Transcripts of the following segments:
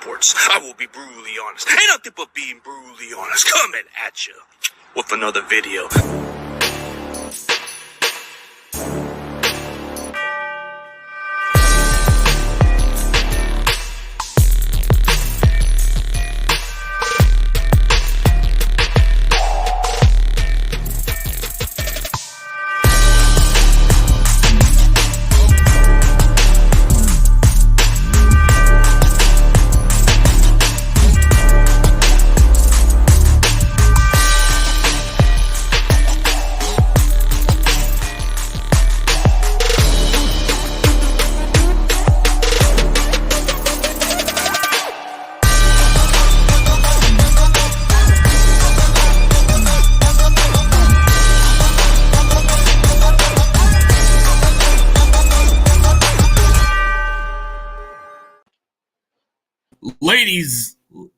sports. I will be brutally honest. Ain't nothing but being brutally honest. Coming at you with another video.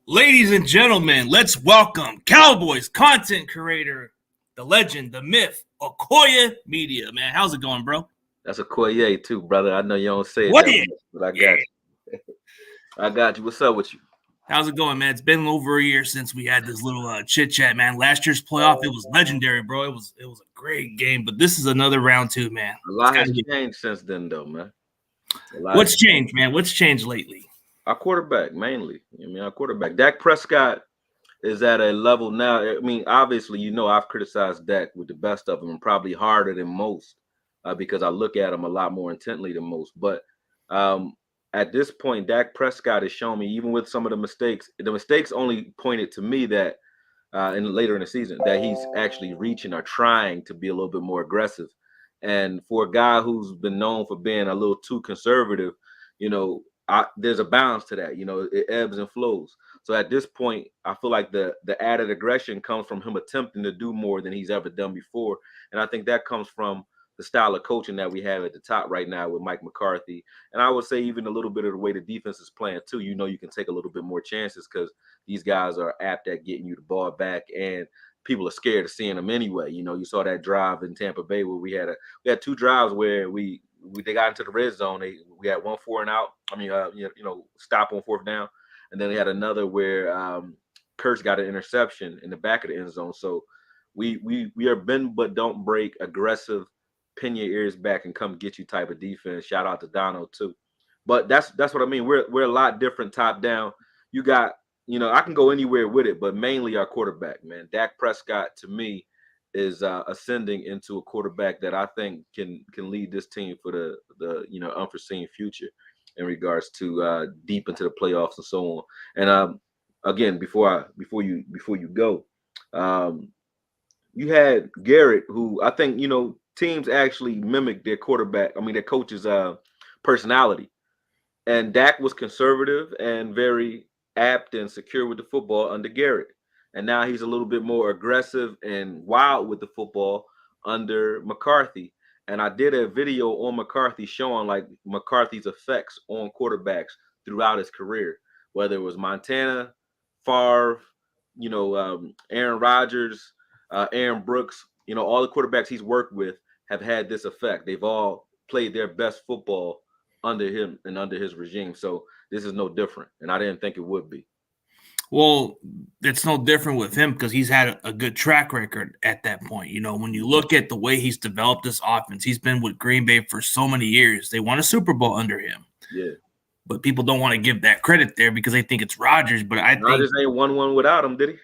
Ladies and gentlemen, let's welcome Cowboys content creator, the legend, the myth, Akoye Media. Man, how's it going, bro? That's Akoye too, brother. I know you don't say it that much, but I got you. I got you. What's up with you? How's it going, man? It's been over a year since we had this little chit chat, man. Last year's playoff, it was legendary, bro. It was a great game, but this is another round two, man. A lot has changed since then, though, man. What's changed, man? What's changed lately? Our quarterback, mainly. Our quarterback. Dak Prescott is at a level now. I mean, obviously, I've criticized Dak with the best of them and probably harder than most because I look at him a lot more intently than most. But at this point, Dak Prescott has shown me, even with some of the mistakes only pointed to me that later in the season, that he's actually reaching or trying to be a little bit more aggressive. And for a guy who's been known for being a little too conservative, there's a balance to that. It ebbs and flows. So at this point, I feel like the added aggression comes from him attempting to do more than he's ever done before. And I think that comes from the style of coaching that we have at the top right now with Mike McCarthy. And I would say even a little bit of the way the defense is playing too. You can take a little bit more chances because these guys are apt at getting you the ball back, and people are scared of seeing them anyway. You saw that drive in Tampa Bay where we had two drives where they got into the red zone. We had 1 4 and out. Stop on fourth down, and then they had another where Kurtz got an interception in the back of the end zone. So we are bend but don't break, aggressive, pin your ears back and come get you type of defense. Shout out to Dono too. But that's what I mean. We're a lot different top down. You got I can go anywhere with it, but mainly our quarterback, man. Dak Prescott to me is ascending into a quarterback that I think can lead this team for the unforeseen future in regards to deep into the playoffs and so on. And again, before you go, you had Garrett, who I think teams actually mimic their their coach's personality. And Dak was conservative and very apt and secure with the football under Garrett. And now he's a little bit more aggressive and wild with the football under McCarthy. And I did a video on McCarthy showing like McCarthy's effects on quarterbacks throughout his career, whether it was Montana, Favre, Aaron Rodgers, Aaron Brooks, all the quarterbacks he's worked with have had this effect. They've all played their best football under him and under his regime. So this is no different. And I didn't think it would be. Well, it's no different with him because he's had a good track record at that point. When you look at the way he's developed this offense, he's been with Green Bay for so many years. They won a Super Bowl under him. Yeah. But people don't want to give that credit there because they think it's Rodgers. But I think Rodgers ain't won one without him, did he?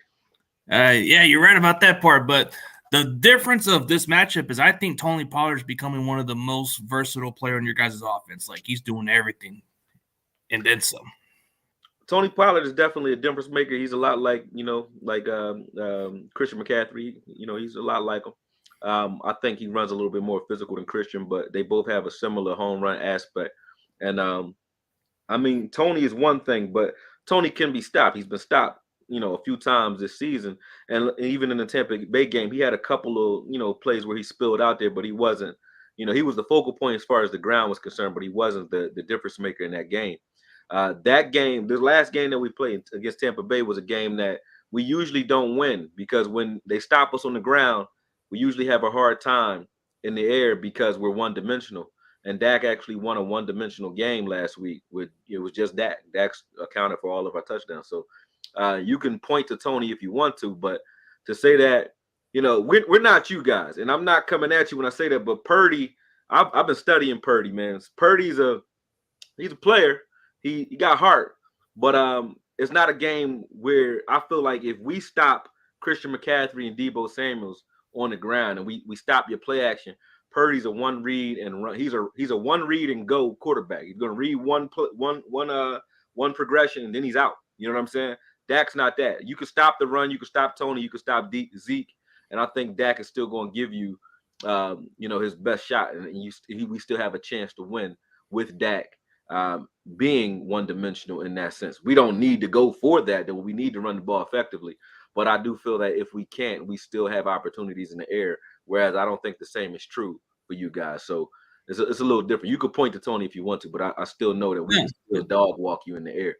Yeah, you're right about that part. But the difference of this matchup is I think Tony Pollard's becoming one of the most versatile players in your guys' offense. Like, he's doing everything and then some. Tony Pollard is definitely a difference maker. He's a lot like, Christian McCaffrey. He's a lot like him. I think he runs a little bit more physical than Christian, but they both have a similar home run aspect. And, Tony is one thing, but Tony can be stopped. He's been stopped, a few times this season. And even in the Tampa Bay game, he had a couple of, plays where he spilled out there, but he wasn't, he was the focal point as far as the ground was concerned, but he wasn't the difference maker in that game. That game, the last game that we played against Tampa Bay was a game that we usually don't win because when they stop us on the ground, we usually have a hard time in the air because we're one-dimensional. And Dak actually won a one-dimensional game last week. It was just Dak. Dak's accounted for all of our touchdowns. So you can point to Tony if you want to, but to say that, we're not you guys, and I'm not coming at you when I say that. But Purdy, I've been studying Purdy, man. Purdy's he's a player. He got heart, but it's not a game where I feel like if we stop Christian McCaffrey and Deebo Samuels on the ground and we stop your play action, Purdy's a one read and run. He's a one read and go quarterback. He's going to read one progression and then he's out. You know what I'm saying? Dak's not that. You can stop the run. You can stop Tony. You can stop Zeke, and I think Dak is still going to give you, his best shot, and we still have a chance to win with Dak being one-dimensional in that sense. We don't need to go for that. That we need to run the ball effectively. But I do feel that if we can't, we still have opportunities in the air. Whereas I don't think the same is true for you guys. So it's a little different. You could point to Tony if you want to, but I still know that we can still dog walk you in the air.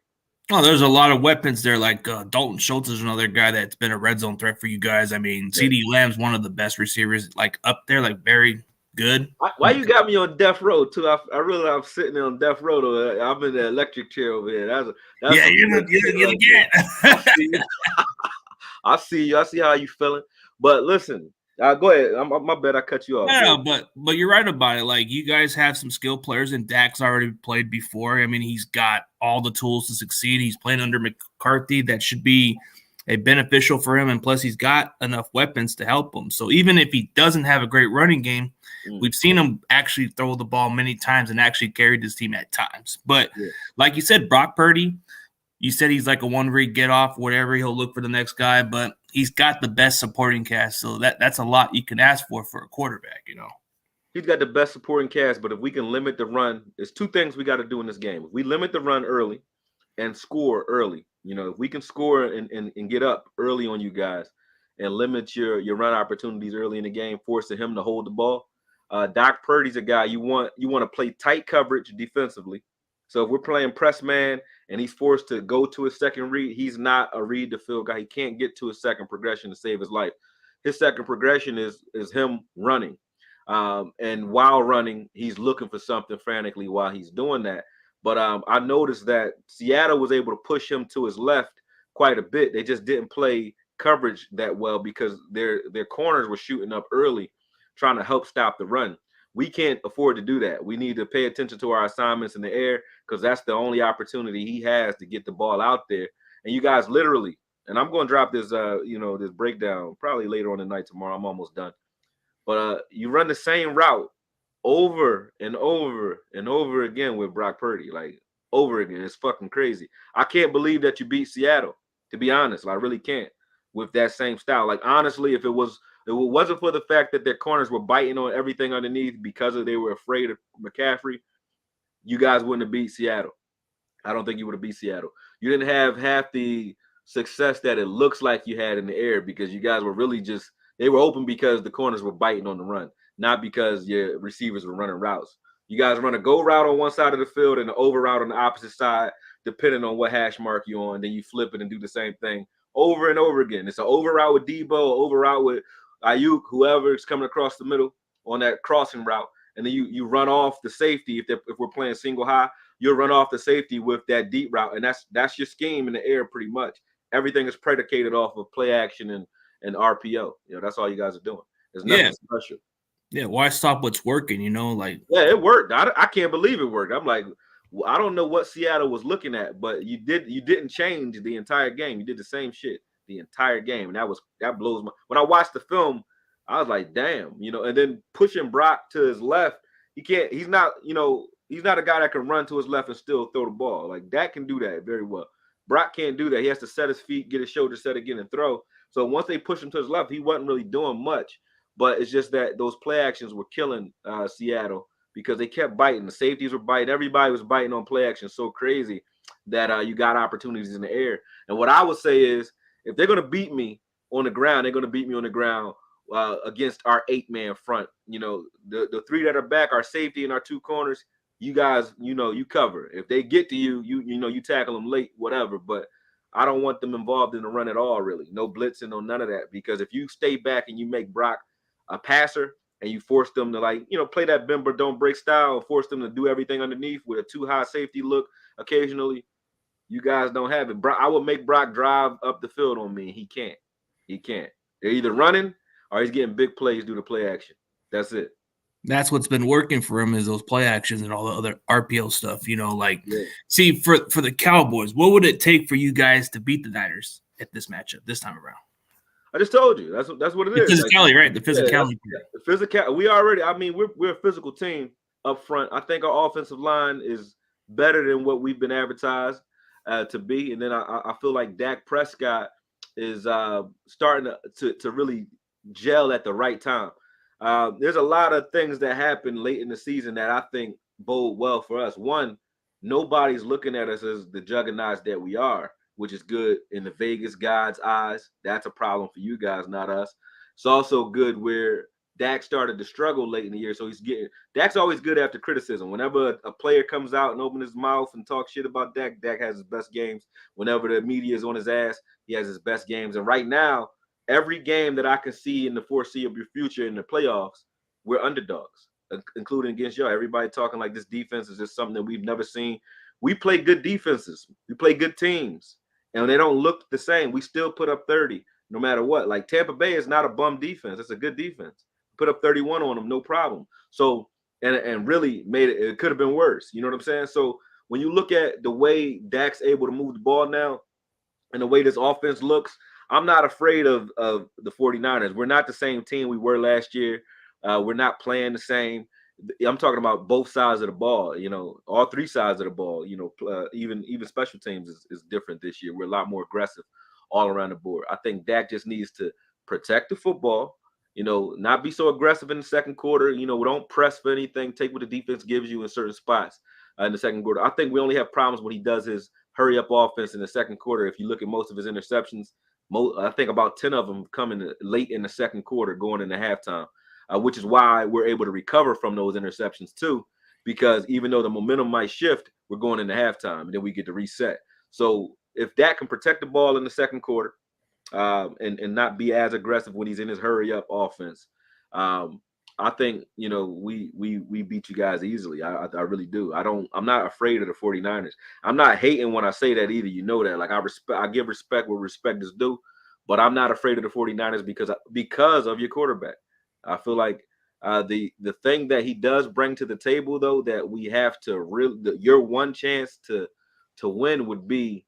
Oh, there's a lot of weapons there. Like Dalton Schultz is another guy that's been a red zone threat for you guys. I mean, CD Lamb's one of the best receivers, like up there, like very good. Why you got me on death row too? I realize I'm sitting on death row. Though. I'm in the electric chair over here. You're again. I see you. I see how you feeling. But listen, go ahead. My bad. I cut you off. No, but you're right about it. Like you guys have some skilled players, and Dak's already played before. I mean, he's got all the tools to succeed. He's playing under McCarthy. That should be beneficial for him, and plus he's got enough weapons to help him. So even if he doesn't have a great running game, we've seen him actually throw the ball many times and actually carried his team at times. But like you said, Brock Purdy, you said he's like a one-read get-off, whatever. He'll look for the next guy, but he's got the best supporting cast, so that's a lot you can ask for a quarterback, He's got the best supporting cast, but if we can limit the run, there's two things we got to do in this game. If we limit the run early and score early, if we can score and get up early on you guys and limit your run opportunities early in the game, forcing him to hold the ball. Doc Purdy's a guy you want to play tight coverage defensively. So if we're playing press man and he's forced to go to his second read, he's not a read to field guy. He can't get to his second progression to save his life. His second progression is him running. And while running, he's looking for something frantically while he's doing that. But I noticed that Seattle was able to push him to his left quite a bit. They just didn't play coverage that well because their corners were shooting up early, trying to help stop the run. We can't afford to do that. We need to pay attention to our assignments in the air because that's the only opportunity he has to get the ball out there. And you guys literally, and I'm going to drop this, this breakdown probably later on tonight tomorrow. I'm almost done. But you run the same route over and over and over again with Brock Purdy, like over again. It's fucking crazy. I can't believe that you beat Seattle, to be honest. I really can't with that same style. Like, honestly, if it wasn't for the fact that their corners were biting on everything underneath because they were afraid of McCaffrey, you guys wouldn't have beat Seattle. I don't think you would have beat Seattle. You didn't have half the success that it looks like you had in the air because you guys were really they were open because the corners were biting on the run, not because your receivers were running routes. You guys run a go route on one side of the field and an over route on the opposite side, depending on what hash mark you're on. Then you flip it and do the same thing over and over again. It's an over route with Deebo, over route with Ayuk, whoever is coming across the middle on that crossing route, and then you run off the safety. If we're playing single high, you'll run off the safety with that deep route, and that's your scheme in the air pretty much. Everything is predicated off of play action and RPO. That's all you guys are doing. There's nothing special. Yeah, why stop what's working? It worked. I can't believe it worked. I'm like, I don't know what Seattle was looking at, but you didn't change the entire game. You did the same shit the entire game, and that blows my. When I watched the film, I was like, damn, And then pushing Brock to his left, he can't. He's not a guy that can run to his left and still throw the ball. Like Dak can do that very well. Brock can't do that. He has to set his feet, get his shoulder set again, and throw. So once they pushed him to his left, he wasn't really doing much. But it's just that those play actions were killing Seattle because they kept biting. The safeties were biting. Everybody was biting on play action so crazy that you got opportunities in the air. And what I would say is, if they're going to beat me on the ground, they're going to beat me on the ground against our 8-man front. The three that are back, our safety and our two corners, you guys, you cover. If they get to you, you tackle them late, whatever. But I don't want them involved in the run at all, really. No blitzing, no none of that. Because if you stay back and you make Brock a passer, and you force them to play that bend but don't break style and force them to do everything underneath with a too high safety look occasionally, you guys don't have it. I would make Brock drive up the field on me. He can't. They're either running or he's getting big plays due to play action. That's it. That's what's been working for him is those play actions and all the other RPO stuff. Yeah. See, for the Cowboys, what would it take for you guys to beat the Niners at this matchup this time around? I just told you that's what it is. The physicality, right? The physicality. The physical. We're a physical team up front. I think our offensive line is better than what we've been advertised to be. And then I feel like Dak Prescott is starting to really gel at the right time. There's a lot of things that happen late in the season that I think bode well for us. One, nobody's looking at us as the juggernauts that we are, which is good in the Vegas God's eyes. That's a problem for you guys, not us. It's also good where Dak started to struggle late in the year. So Dak's always good after criticism. Whenever a player comes out and opens his mouth and talks shit about Dak, Dak has his best games. Whenever the media is on his ass, he has his best games. And right now, every game that I can see in the foreseeable future in the playoffs, we're underdogs, including against y'all. Everybody talking like this defense is just something that we've never seen. We play good defenses. We play good teams. And when they don't look the same, we still put up 30 no matter what. Like Tampa Bay is not a bum defense. It's a good defense. Put up 31 on them, no problem. So, and really made it could have been worse. You know what I'm saying? So when you look at the way Dak's able to move the ball now and the way this offense looks, I'm not afraid of the 49ers. We're not the same team we were last year. We're not playing the same. I'm talking about both sides of the ball, all three sides of the ball, even special teams is different this year. We're a lot more aggressive all around the board. I think Dak just needs to protect the football, not be so aggressive in the second quarter. We don't press for anything. Take what the defense gives you in certain spots in the second quarter. I think we only have problems when he does his hurry up offense in the second quarter. If you look at most of his interceptions, I think about 10 of them coming late in the second quarter going into halftime. Which is why we're able to recover from those interceptions too, because even though the momentum might shift, we're going into halftime and then we get to reset. So if Dak can protect the ball in the second quarter and not be as aggressive when he's in his hurry up offense, I think, we beat you guys easily. I really do. I'm not afraid of the 49ers. I'm not hating when I say that either. You know that. Like I give respect where respect is due, but I'm not afraid of the 49ers because of your quarterback. I feel like the thing that he does bring to the table, though, that we have to your one chance to win would be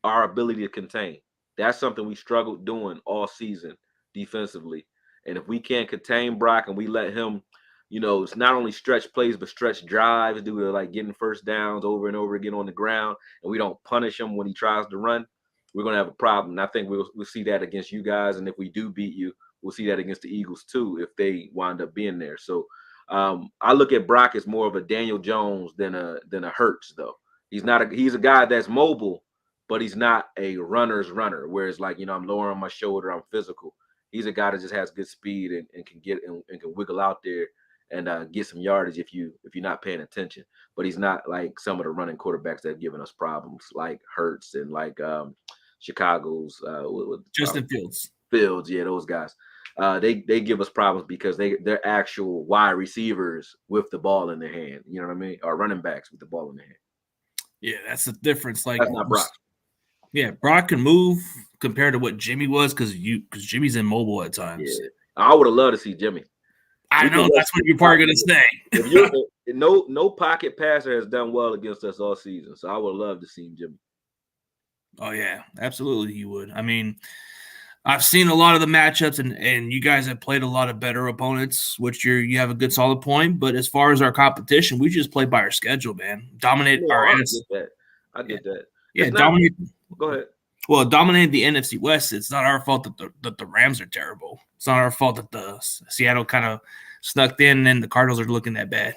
our ability to contain. That's something we struggled doing all season defensively. And if we can't contain Brock and we let him, it's not only stretch plays, but stretch drives due to like getting first downs over and over again on the ground, and we don't punish him when he tries to run, we're going to have a problem. And I think we'll see that against you guys. And if we do beat you, we'll see that against the Eagles too, if they wind up being there. So I look at Brock as more of a Daniel Jones than a Hurts, though. He's a guy that's mobile, but he's not a runner's runner. Whereas I'm lowering my shoulder, I'm physical. He's a guy that just has good speed and can get and can wiggle out there and get some yardage if you're not paying attention. But he's not like some of the running quarterbacks that have given us problems, like Hurts and like Chicago's Justin Fields. Fields, yeah, those guys. They give us problems because they're actual wide receivers with the ball in their hand. You know what I mean? Or running backs with the ball in their hand. Yeah, that's the difference. Like that's not Brock. Yeah, Brock can move compared to what Jimmy was because Jimmy's immobile at times. Yeah, I would have loved to see Jimmy. I know that's what you're probably gonna say. No pocket passer has done well against us all season, so I would love to see Jimmy. Oh yeah, absolutely, he would. I mean, I've seen a lot of the matchups, and you guys have played a lot of better opponents, which you have a good solid point. But as far as our competition, we just play by our schedule, man. Dominate our NFC. I get that. Yeah, dominate. Go ahead. Well, dominating the NFC West, it's not our fault that the Rams are terrible. It's not our fault that the Seattle kind of snuck in and the Cardinals are looking that bad.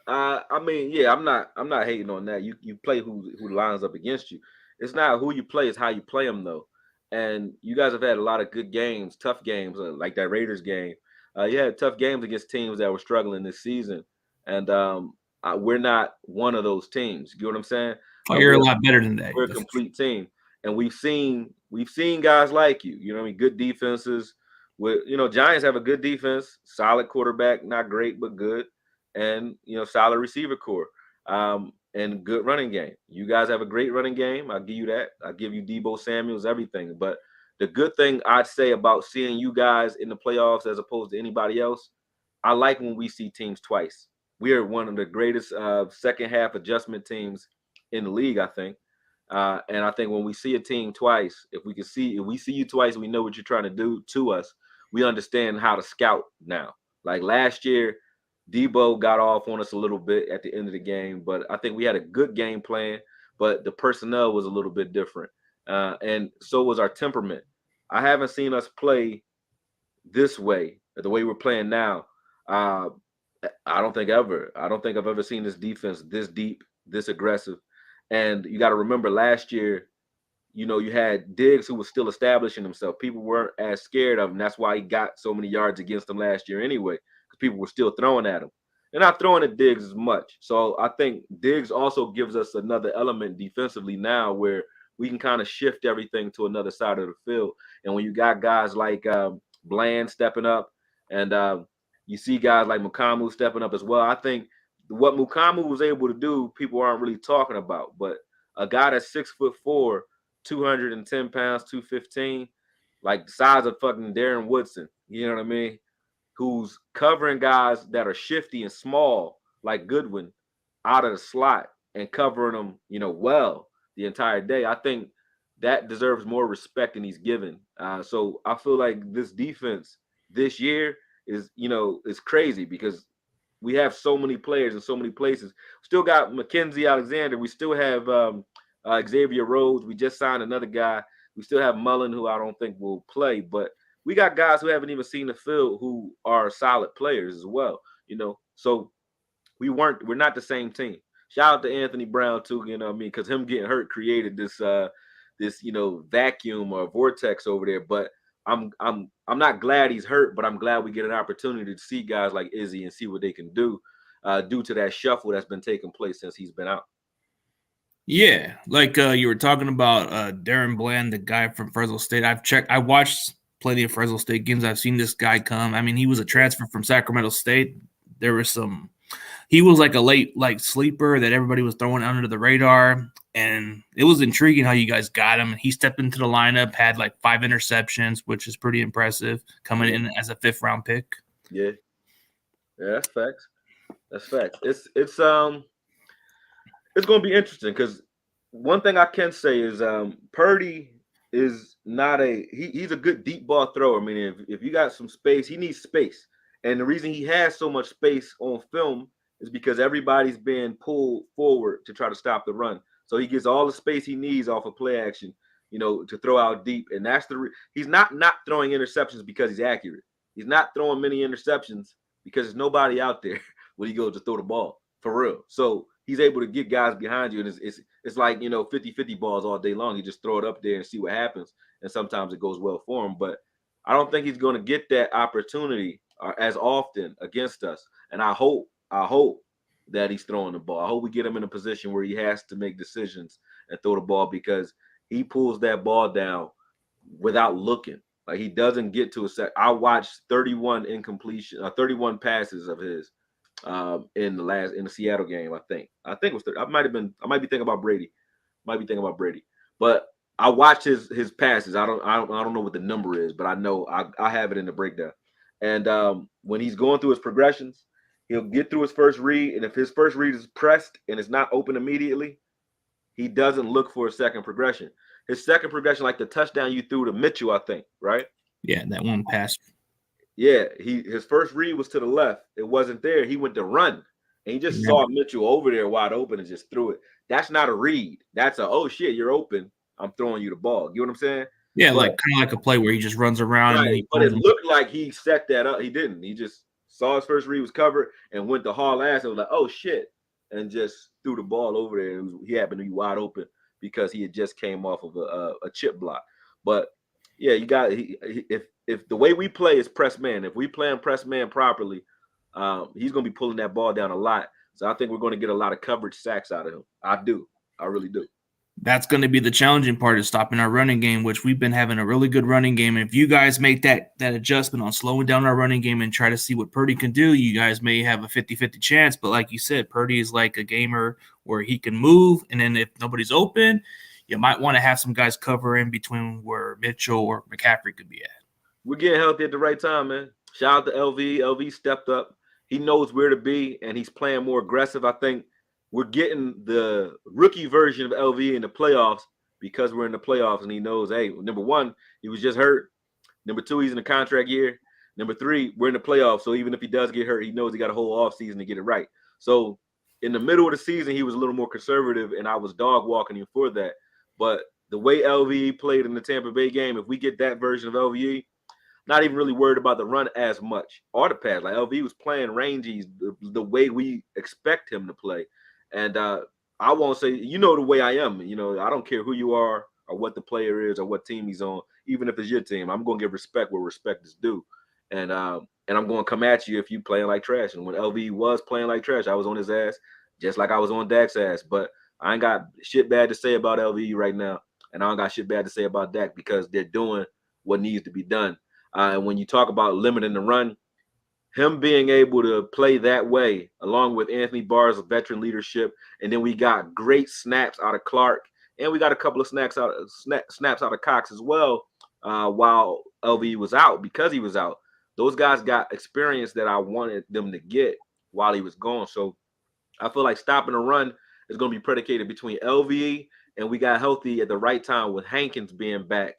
I mean, yeah, I'm not hating on that. You play who lines up against you. It's not who you play, it's how you play them, though. And you guys have had a lot of good games, tough games, like that Raiders game. You had tough games against teams that were struggling this season. And we're not one of those teams. You know what I'm saying? Oh, you're a lot better than that. We're a complete team. And we've seen guys like you. You know what I mean? Good defenses. with Giants have a good defense, solid quarterback, not great but good, and solid receiver core, and good running game. You guys have a great running game. I'll give you that. I'll give you Debo Samuels, everything. But the good thing I'd say about seeing you guys in the playoffs as opposed to anybody else, I like when we see teams twice. We are one of the greatest second half adjustment teams in the league, I think. And I think when we see a team twice, if we see you twice, we know what you're trying to do to us. We understand how to scout now. Like last year, Debo got off on us a little bit at the end of the game, but I think we had a good game plan, but the personnel was a little bit different. And so was our temperament. I haven't seen us play this way, the way we're playing now. Uh, I don't think ever. I don't think I've ever seen this defense this deep, this aggressive. And you got to remember last year, you had Diggs who was still establishing himself. People weren't as scared of him. That's why he got so many yards against them last year anyway, because people were still throwing at him. They're not throwing at Diggs as much. So I think Diggs also gives us another element defensively now where we can kind of shift everything to another side of the field. And when you got guys like Bland stepping up, and you see guys like Mukamu stepping up as well, I think what Mukamu was able to do, people aren't really talking about. But a guy that's 6'4", 210 pounds, 215, like the size of fucking Darren Woodson, you know what I mean? Who's covering guys that are shifty and small, like Goodwin, out of the slot and covering them, well the entire day. I think that deserves more respect than he's given. So I feel like this defense this year is crazy because we have so many players in so many places. Still got Mackenzie Alexander. We still have Xavier Rhodes. We just signed another guy. We still have Mullen, who I don't think will play, but we got guys who haven't even seen the field who are solid players as well. So we're not the same team. Shout out to Anthony Brown too, because him getting hurt created this vacuum or vortex over there. But I'm not glad he's hurt, but I'm glad we get an opportunity to see guys like Izzy and see what they can do due to that shuffle that's been taking place since he's been out. Yeah, like you were talking about Darren Bland, the guy from Fresno State. I watched plenty of Fresno State games. I've seen this guy come. I mean, he was a transfer from Sacramento State. He was like a late sleeper that everybody was throwing under the radar. And it was intriguing how you guys got him. He stepped into the lineup, had like 5 interceptions, which is pretty impressive coming in as a 5th round pick. Yeah, that's facts. That's facts. It's going to be interesting because one thing I can say is Purdy is not he's a good deep ball thrower. I mean, if you got some space, he needs space. And the reason he has so much space on film is because everybody's being pulled forward to try to stop the run. So he gets all the space he needs off of play action, to throw out deep. And that's he's not throwing interceptions because he's accurate. He's not throwing many interceptions because there's nobody out there when he goes to throw the ball for real. So he's able to get guys behind you. And it's like, 50-50 balls all day long. You just throw it up there and see what happens. And sometimes it goes well for him. But I don't think he's going to get that opportunity as often against us. And I hope that he's throwing the ball. I hope we get him in a position where he has to make decisions and throw the ball because he pulls that ball down without looking. Like he doesn't get to a set. I watched 31 passes of his in the Seattle game. I think it was 30. I might be thinking about Brady. But I watched his passes. I don't know what the number is, but I know I have it in the breakdown. And when he's going through his progressions, he'll get through his first read, and if his first read is pressed and it's not open immediately, he doesn't look for a second progression. His second progression, like the touchdown you threw to Mitchell, I think, right? Yeah, that one pass. Yeah, his first read was to the left. It wasn't there. He went to run, and he just saw Mitchell over there wide open and just threw it. That's not a read. That's oh shit, you're open. I'm throwing you the ball. You know what I'm saying? Yeah, kind of like a play where he just runs around. Right, and then but it looked like he set that up. He didn't. He just saw his first read was covered and went to haul ass and was like, oh shit, and just threw the ball over there. He happened to be wide open because he had just came off of a chip block. But yeah, you got if the way we play is press man, if we play him press man properly, he's gonna be pulling that ball down a lot. So I think we're going to get a lot of coverage sacks out of him. I really do. That's going to be the challenging part, is stopping our running game, which we've been having a really good running game. And if you guys make that adjustment on slowing down our running game and try to see what Purdy can do, you guys may have a 50-50 chance. But like you said, Purdy is like a gamer where he can move. And then if nobody's open, you might want to have some guys cover in between where Mitchell or McCaffrey could be at. We're getting healthy at the right time, man. Shout out to LV. LV stepped up. He knows where to be, and he's playing more aggressive. I think we're getting the rookie version of LV in the playoffs because we're in the playoffs, and he knows, hey, number one, he was just hurt. Number two, he's in a contract year. Number three, we're in the playoffs, so even if he does get hurt, he knows he got a whole offseason to get it right. So in the middle of the season, he was a little more conservative, and I was dog walking him for that. But the way LVE played in the Tampa Bay game, if we get that version of LVE, not even really worried about the run as much or the pass. Like LV was playing rangy the way we expect him to play. And I won't say, the way I am. I don't care who you are or what the player is or what team he's on. Even if it's your team, I'm going to give respect where respect is due. And I'm going to come at you if you playing like trash. And when LV was playing like trash, I was on his ass just like I was on Dak's ass. But I ain't got shit bad to say about LV right now. And I don't got shit bad to say about Dak because they're doing what needs to be done. And when you talk about limiting the run, him being able to play that way, along with Anthony Barr's veteran leadership, and then we got great snaps out of Clark, and we got a couple of snaps out of Cox as well, while LV was out because he was out. Those guys got experience that I wanted them to get while he was gone. So I feel like stopping the run is going to be predicated between LVE and we got healthy at the right time with Hankins being back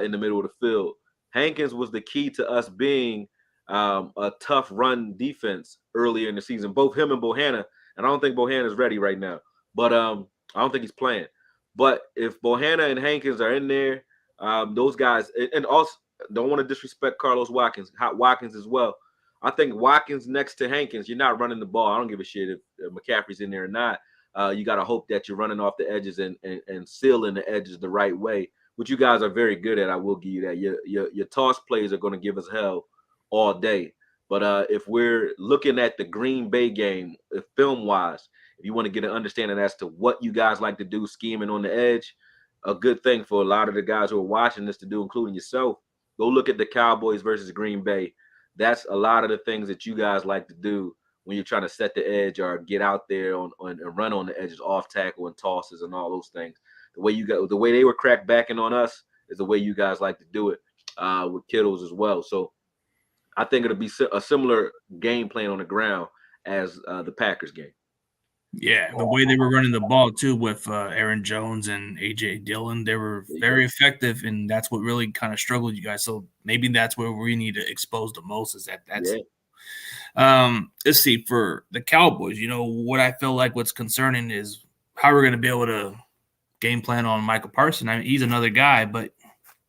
in the middle of the field. Hankins was the key to us being a tough run defense earlier in the season, both him and Bohanna. And I don't think Bohanna's ready right now, but I don't think he's playing. But if Bohanna and Hankins are in there, those guys, and also don't want to disrespect Carlos Watkins as well. I think Watkins next to Hankins, you're not running the ball. I don't give a shit if McCaffrey's in there or not. You got to hope that you're running off the edges and sealing the edges the right way, which you guys are very good at. I will give you that. Your toss plays are going to give us hell all day. But if we're looking at the Green Bay game, film-wise, if you want to get an understanding as to what you guys like to do scheming on the edge, a good thing for a lot of the guys who are watching this to do, including yourself, go look at the Cowboys versus Green Bay. That's a lot of the things that you guys like to do when you're trying to set the edge or get out there and run on the edges, off tackle and tosses and all those things. The way they were cracked backing on us is the way you guys like to do it with Kittles as well. So I think it'll be a similar game plan on the ground as the Packers game. Yeah, the way they were running the ball too with Aaron Jones and A.J. Dillon, they were very effective, and that's what really kind of struggled you guys. So maybe that's where we need to expose the most is that's. Yeah. Let's see, for the Cowboys, what I feel like what's concerning is how we're going to be able to game plan on Michael Parsons. I mean, he's another guy, but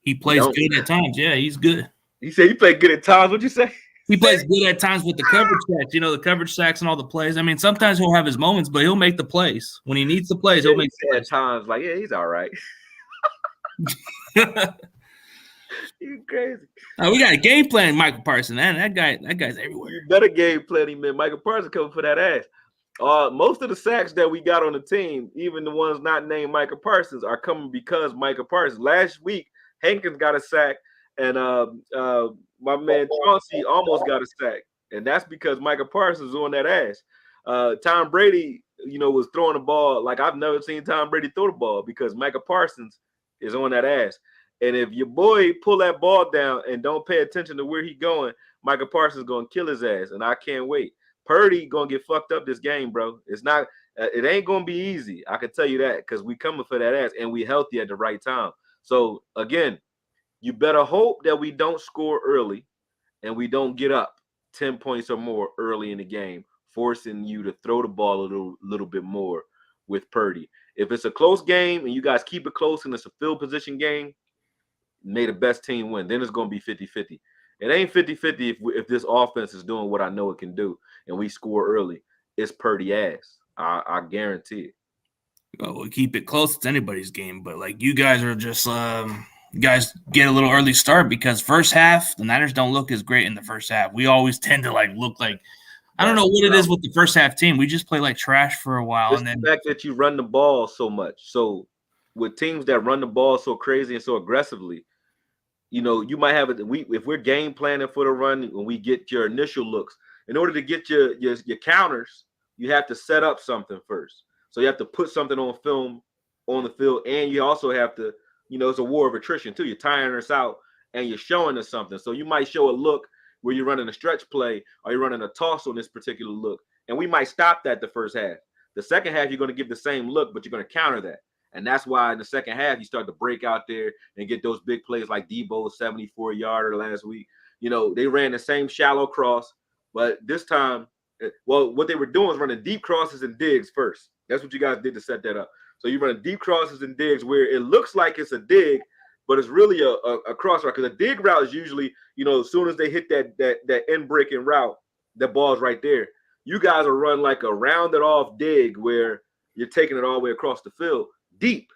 he plays good at times. Yeah, he's good. You say he played good at times. What'd you say? He plays good at times with the coverage sacks, the coverage sacks and all the plays. I mean, sometimes he'll have his moments, but he'll make the plays. When he needs the plays, he'll make the plays. At times, like, yeah, he's all right. You crazy. We got a game plan, Michael Parsons. Man, that guy's everywhere. You better game plan him, man. Michael Parsons coming for that ass. Most of the sacks that we got on the team, even the ones not named Michael Parsons, are coming because Michael Parsons. Last week, Hankins got a sack, and my man Chauncey almost got a sack, and that's because Michael Parsons was on that ass. Tom Brady, was throwing the ball like I've never seen Tom Brady throw the ball because Michael Parsons is on that ass. And if your boy pull that ball down and don't pay attention to where he going, Michael Parsons going to kill his ass, and I can't wait. Purdy going to get fucked up this game, bro. It's not it ain't going to be easy. I can tell you that because we coming for that ass, and we healthy at the right time. So, again, you better hope that we don't score early and we don't get up 10 points or more early in the game, forcing you to throw the ball a little bit more with Purdy. If it's a close game and you guys keep it close and it's a field position game, may the best team win. Then it's going to be 50-50. It ain't 50-50 if this offense is doing what I know it can do and we score early. It's Purdy ass. I guarantee it. Well, we'll keep it close. It's anybody's game. But, you guys are just you guys get a little early start because first half, the Niners don't look as great in the first half. We always tend to, look like – I don't know what it is with the first half team. We just play like trash for a while. Just and then the fact that you run the ball so much. So with teams that run the ball so crazy and so aggressively, you might have it. If we're game planning for the run, when we get your initial looks, in order to get your counters, you have to set up something first. So you have to put something on film on the field, and you also have to, it's a war of attrition too. You're tiring us out, and you're showing us something. So you might show a look where you're running a stretch play or you're running a toss on this particular look, and we might stop that the first half. The second half, you're going to give the same look, but you're going to counter that. And that's why in the second half, you start to break out there and get those big plays like Debo's 74-yarder last week. They ran the same shallow cross, but this time, well, what they were doing is running deep crosses and digs first. That's what you guys did to set that up. So you run deep crosses and digs where it looks like it's a dig, but it's really a cross route, because a dig route is usually, as soon as they hit that end breaking route, the ball's right there. You guys are running like a rounded off dig where you're taking it all the way across the field deep.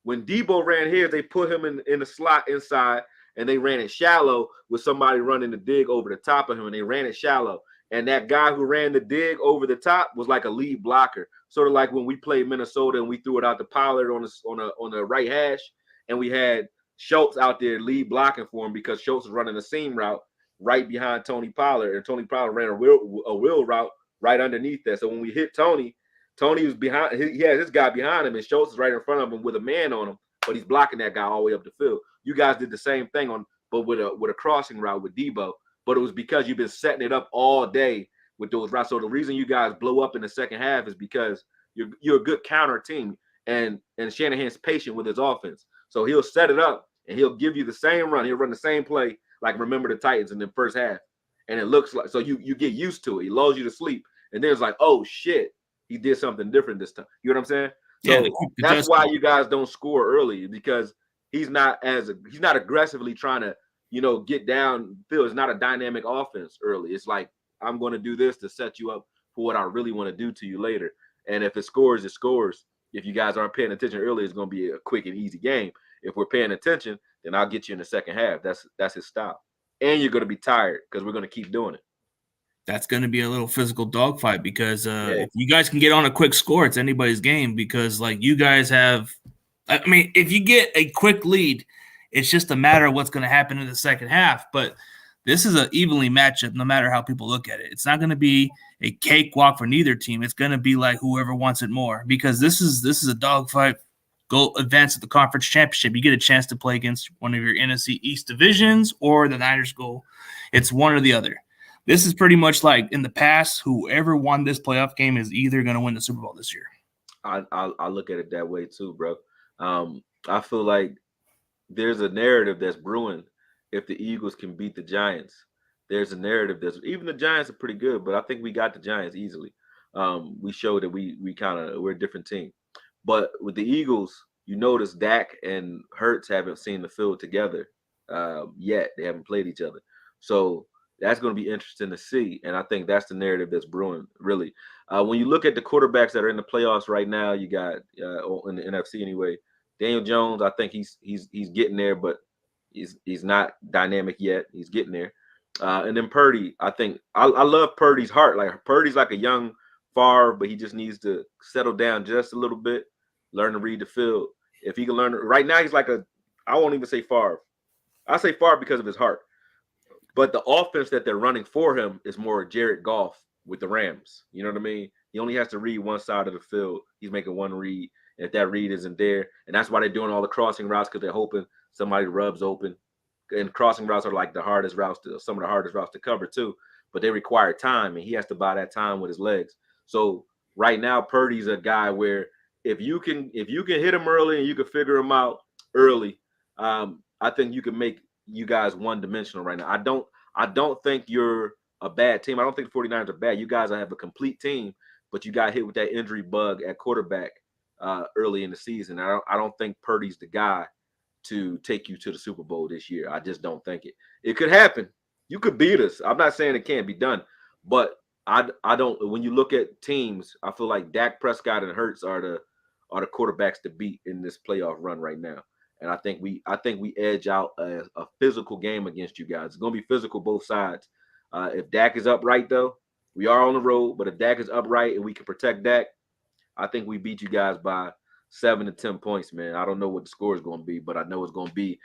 When Debo ran here, they put him in the slot inside, and they ran it shallow with somebody running the dig over the top of him, and they ran it shallow. And that guy who ran the dig over the top was like a lead blocker, sort of like when we played Minnesota and we threw it out to Pollard on the right hash, and we had Schultz out there lead blocking for him because Schultz was running a seam route right behind Tony Pollard, and Tony Pollard ran a wheel route right underneath that. So when we hit Tony was behind. He had this guy behind him, and Schultz is right in front of him with a man on him, but he's blocking that guy all the way up the field. You guys did the same thing but with a crossing route with Debo. But it was because you've been setting it up all day with those routes. So the reason you guys blow up in the second half is because you're a good counter team, and Shanahan's patient with his offense. So he'll set it up and he'll give you the same run. He'll run the same play like remember the Titans in the first half, and it looks like, so you get used to it. He lulls you to sleep, and then it's like, oh shit, he did something different this time. You know what I'm saying? So yeah, that's why you guys don't score early, because he's not aggressively trying to, get down field. It's not a dynamic offense early. It's like, I'm going to do this to set you up for what I really want to do to you later. And if it scores, it scores. If you guys aren't paying attention early, it's going to be a quick and easy game. If we're paying attention, then I'll get you in the second half. That's his style. And you're going to be tired because we're going to keep doing it. That's going to be a little physical dogfight, because if you guys can get on a quick score, it's anybody's game, because like you guys have, I mean, if you get a quick lead, it's just a matter of what's going to happen in the second half. But this is an evenly matchup, no matter how people look at it. It's not going to be a cakewalk for neither team. It's going to be like whoever wants it more, because this is a dogfight. Go advance to the conference championship. You get a chance to play against one of your NFC East divisions or the Niners goal. It's one or the other. This is pretty much like in the past, whoever won this playoff game is either going to win the Super Bowl this year. I look at it that way too, bro. I feel like there's a narrative that's brewing. If the Eagles can beat the Giants, there's a narrative that's, even the Giants are pretty good, but I think we got the Giants easily. We showed that we're a different team. But with the Eagles, you notice Dak and Hurts haven't seen the field together yet. They haven't played each other. So that's going to be interesting to see. And I think that's the narrative that's brewing, really. When you look at the quarterbacks that are in the playoffs right now, you got in the NFC anyway, Daniel Jones, I think he's getting there, but he's not dynamic yet. He's getting there. And then Purdy, I think I love Purdy's heart. Like, Purdy's like a young Favre, but he just needs to settle down just a little bit, learn to read the field. If he can learn, right now he's like I won't even say Favre. I say Favre because of his heart. But the offense that they're running for him is more Jared Goff with the Rams. You know what I mean? He only has to read one side of the field. He's making one read. If that read isn't there, and that's why they're doing all the crossing routes, because they're hoping somebody rubs open. And crossing routes are like some of the hardest routes to cover too. But they require time, and he has to buy that time with his legs. So right now, Purdy's a guy where if you can hit him early and you can figure him out early, I think you can make you guys one-dimensional right now. I don't think you're a bad team. I don't think the 49ers are bad. You guys have a complete team, but you got hit with that injury bug at quarterback early in the season. I don't think Purdy's the guy to take you to the Super Bowl this year. I just don't think it. It could happen. You could beat us. I'm not saying it can't be done, but I don't. When you look at teams, I feel like Dak Prescott and Hurts are the quarterbacks to beat in this playoff run right now. And I think we edge out a physical game against you guys. It's going to be physical both sides. If Dak is upright, though, we are on the road. But if Dak is upright and we can protect Dak, I think we beat you guys by 7 to 10 points, man. I don't know what the score is going to be, but I know it's going to be,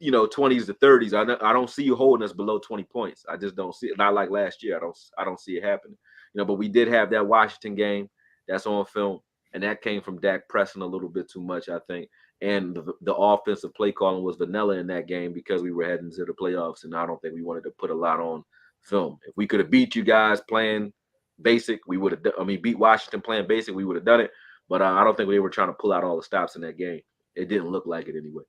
20s to 30s. I don't see you holding us below 20 points. I just don't see it. Not like last year. I don't see it happening. But we did have that Washington game that's on film, and that came from Dak pressing a little bit too much, I think. And the offensive play calling was vanilla in that game because we were heading to the playoffs, and I don't think we wanted to put a lot on film. If we could have beat you guys playing basic, we would have. Beat Washington playing basic, we would have done it. But I don't think we were trying to pull out all the stops in that game. It didn't look like it anyway.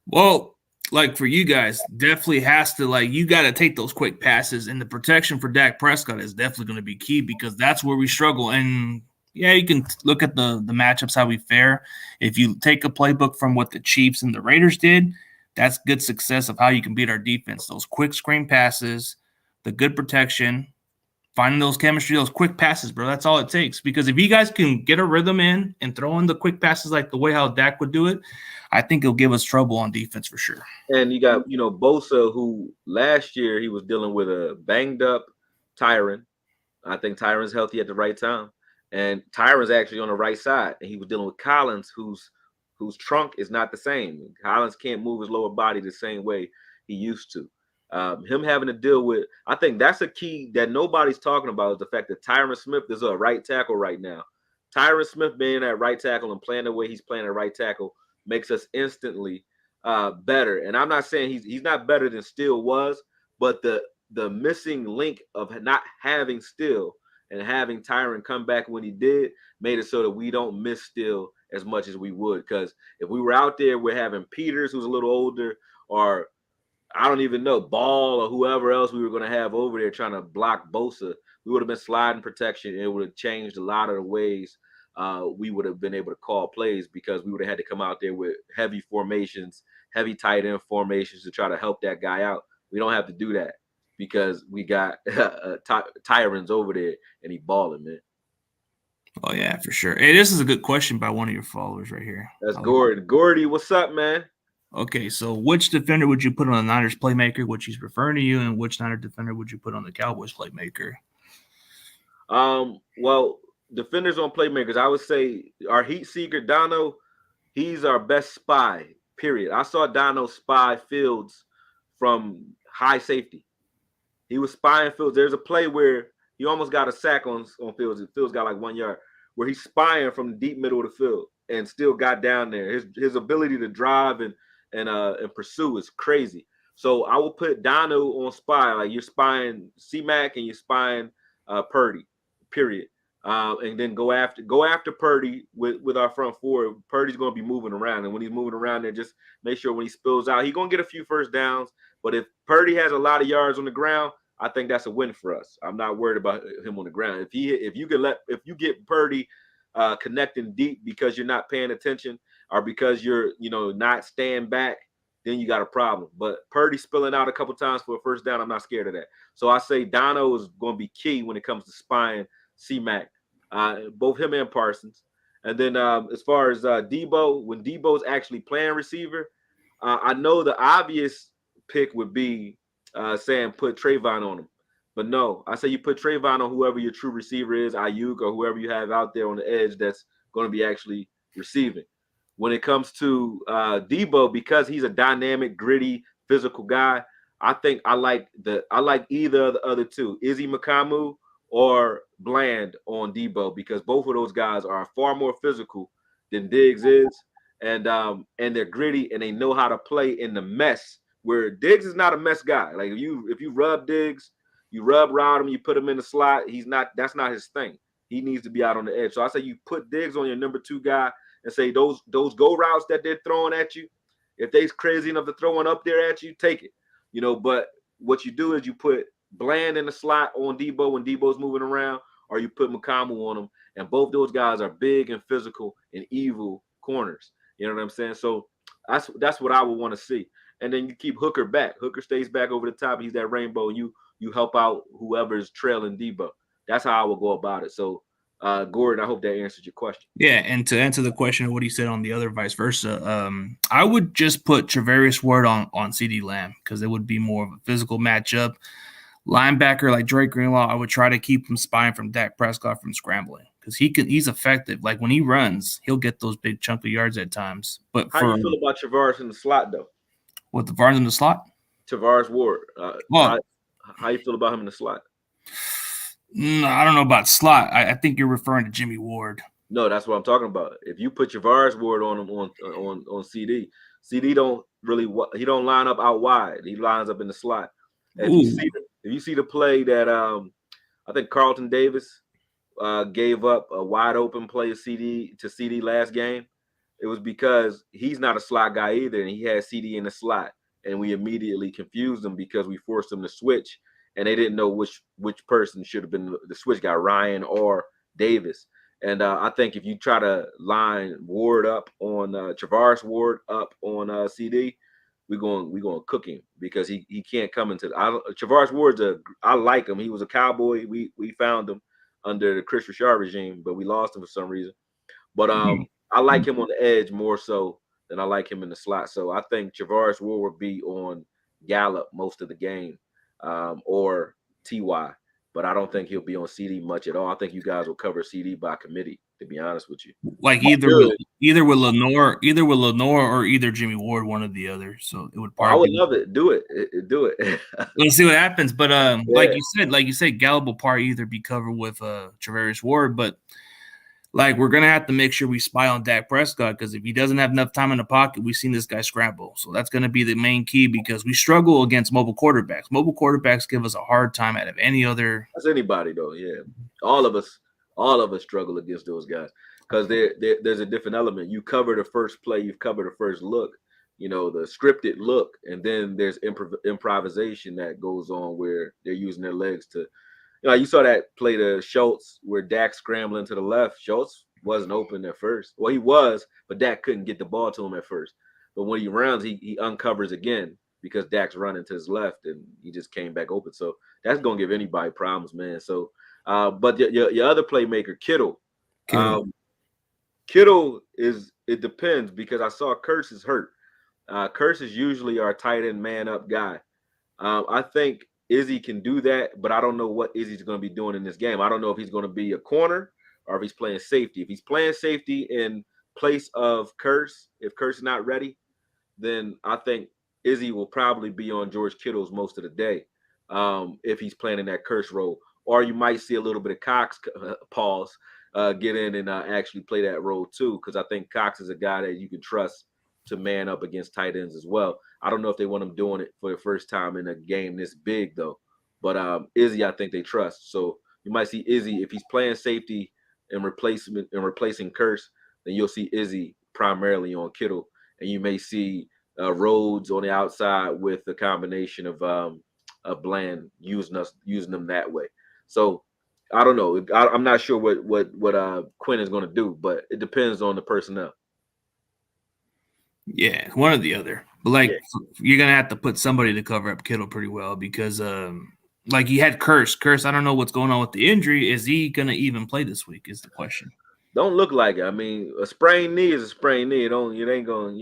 Well, like for you guys, definitely has to, you got to take those quick passes, and the protection for Dak Prescott is definitely going to be key because that's where we struggle. And yeah, you can look at the matchups, how we fare. If you take a playbook from what the Chiefs and the Raiders did, that's good success of how you can beat our defense. Those quick screen passes, the good protection, finding those chemistry, those quick passes, bro. That's all it takes. Because if you guys can get a rhythm in and throw in the quick passes like the way how Dak would do it, I think it'll give us trouble on defense for sure. And you got, Bosa, who last year he was dealing with a banged up Tyron. I think Tyron's healthy at the right time. And Tyron's actually on the right side. And he was dealing with Collins, whose trunk is not the same. Collins can't move his lower body the same way he used to. Him having to deal with, I think that's a key that nobody's talking about, is the fact that Tyron Smith is a right tackle right now. Tyron Smith being at right tackle and playing the way he's playing at right tackle makes us instantly better. And I'm not saying he's not better than Steele was, but the missing link of not having Steele and having Tyron come back when he did made it so that we don't miss Steele as much as we would. Because if we were out there, we're having Peters, who's a little older, or I don't even know, Ball or whoever else we were going to have over there trying to block Bosa, we would have been sliding protection. It would have changed a lot of the ways we would have been able to call plays, because we would have had to come out there with heavy formations, heavy tight end formations to try to help that guy out. We don't have to do that because we got Tyron's over there and he balling, man. Oh, yeah, for sure. Hey, this is a good question by one of your followers right here. That's Gordon. Gordy, what's up, man? Okay, so which defender would you put on the Niners playmaker, which he's referring to you, and which Niner defender would you put on the Cowboys playmaker? Well, defenders on playmakers, I would say our heat seeker, Dono, he's our best spy, period. I saw Dono spy Fields from high safety. He was spying Fields. There's a play where he almost got a sack on Fields. Fields got like 1 yard, where he's spying from the deep middle of the field and still got down there. His ability to drive and pursue is crazy. So I will put Dono on spy. Like, you're spying C-Mac and you're spying Purdy, period. And then go after Purdy with our front four. Purdy's going to be moving around, and when he's moving around there, just make sure when he spills out, he's going to get a few first downs. But if Purdy has a lot of yards on the ground, I think that's a win for us. I'm not worried about him on the ground. If you get Purdy connecting deep because you're not paying attention, or because you're not staying back, then you got a problem. But Purdy spilling out a couple times for a first down, I'm not scared of that. So I say Dono is going to be key when it comes to spying C-Mac, both him and Parsons. And then as far as Debo, when Debo's actually playing receiver, I know the obvious pick would be saying put Trayvon on him. But no, I say you put Trayvon on whoever your true receiver is, Ayuk or whoever you have out there on the edge that's going to be actually receiving. When it comes to Debo, because he's a dynamic, gritty, physical guy, I think I like either of the other two, Izzy Makamu or Bland on Debo, because both of those guys are far more physical than Diggs is, and they're gritty and they know how to play in the mess. Where Diggs is not a mess guy. Like if you rub Diggs, you rub around him, you put him in the slot. That's not his thing. He needs to be out on the edge. So I say you put Diggs on your number 2 guy and say those go routes that they're throwing at you, if they's crazy enough to throw one up there at you, take it. But what you do is you put Bland in the slot on Debo when Debo's moving around, or you put Makamu on him. And both those guys are big and physical and evil corners. You know what I'm saying? So that's what I would want to see. And then you keep Hooker back. Hooker stays back over the top. He's that rainbow, and you help out whoever's trailing Debo. That's how I would go about it. So, Gordon, I hope that answers your question. Yeah, and to answer the question of what he said on the other vice versa, I would just put Travarius Ward on CeeDee Lamb, because it would be more of a physical matchup. Linebacker like Drake Greenlaw, I would try to keep him spying from Dak Prescott from scrambling, because he's effective. Like when he runs, he'll get those big chunk of yards at times. But How you feel about Travaris in the slot though? with the Barnes in the slot, Travaris Ward. well, How you feel about him in the slot? I don't know about slot. I think you're referring to Jimmy Ward. No, that's what I'm talking about. If you put Travaris Ward on him on CD don't really he don't line up out wide. He lines up in the slot. If you see the play that I think Carlton Davis gave up a wide open play to CD last game, it was because he's not a slot guy either, and he had CD in the slot, and we immediately confused him because we forced him to switch, and they didn't know which person should have been the switch guy, Ryan or Davis. And I think if you try to line Ward up on Travaris Ward up on CD, we're going to cook him because he can't come into Travaris Ward's I like him. He was a Cowboy. We found him under the Chris Richard regime, but we lost him for some reason. But I like him on the edge more so than I like him in the slot. So I think Travaris Ward will be on Gallup most of the game, or TY. But I don't think he'll be on CD much at all. I think you guys will cover CD by committee, to be honest with you. Like either with Lenore or either Jimmy Ward, one or the other. So it would probably. I would love it. Do it. Do it. Let's see what happens. But like you said, Gallup will probably either be covered with Travaris Ward, but like we're gonna have to make sure we spy on Dak Prescott, because if he doesn't have enough time in the pocket, we've seen this guy scramble. So that's gonna be the main key, because we struggle against mobile quarterbacks. Mobile quarterbacks give us a hard time out of any other. That's anybody though, yeah. All of us struggle against those guys because there's a different element. You cover the first play, you've covered the first look, the scripted look, and then there's improvisation that goes on where they're using their legs to. You saw that play to Schultz where Dak scrambling to the left. Schultz wasn't open at first. Well, he was, but Dak couldn't get the ball to him at first. But when he runs, he uncovers again because Dak's running to his left, and he just came back open. So that's going to give anybody problems, man. So, but your other playmaker, Kittle. Kittle it depends, because I saw Curse is hurt. Curse is usually our tight end man up guy. I think Izzy can do that, but I don't know what Izzy's going to be doing in this game. I don't know if he's going to be a corner or if he's playing safety. If he's playing safety in place of Curse, if Curse is not ready, then I think Izzy will probably be on George Kittle's most of the day, if he's playing in that Curse role. Or you might see a little bit of Cox get in and actually play that role too, because I think Cox is a guy that you can trust to man up against tight ends as well. I don't know if they want him doing it for the first time in a game this big though, but Izzy, I think they trust. So you might see Izzy if he's playing safety and replacing Curse, then you'll see Izzy primarily on Kittle, and you may see Rhodes on the outside with a combination of Bland using them that way. So I don't know. I'm not sure what Quinn is going to do, but it depends on the personnel. Yeah, one or the other. But you're gonna have to put somebody to cover up Kittle pretty well, because like you had Curse. I don't know what's going on with the injury. Is he gonna even play this week? Is the question. Don't look like it. I mean, a sprained knee is a sprained knee. It ain't going.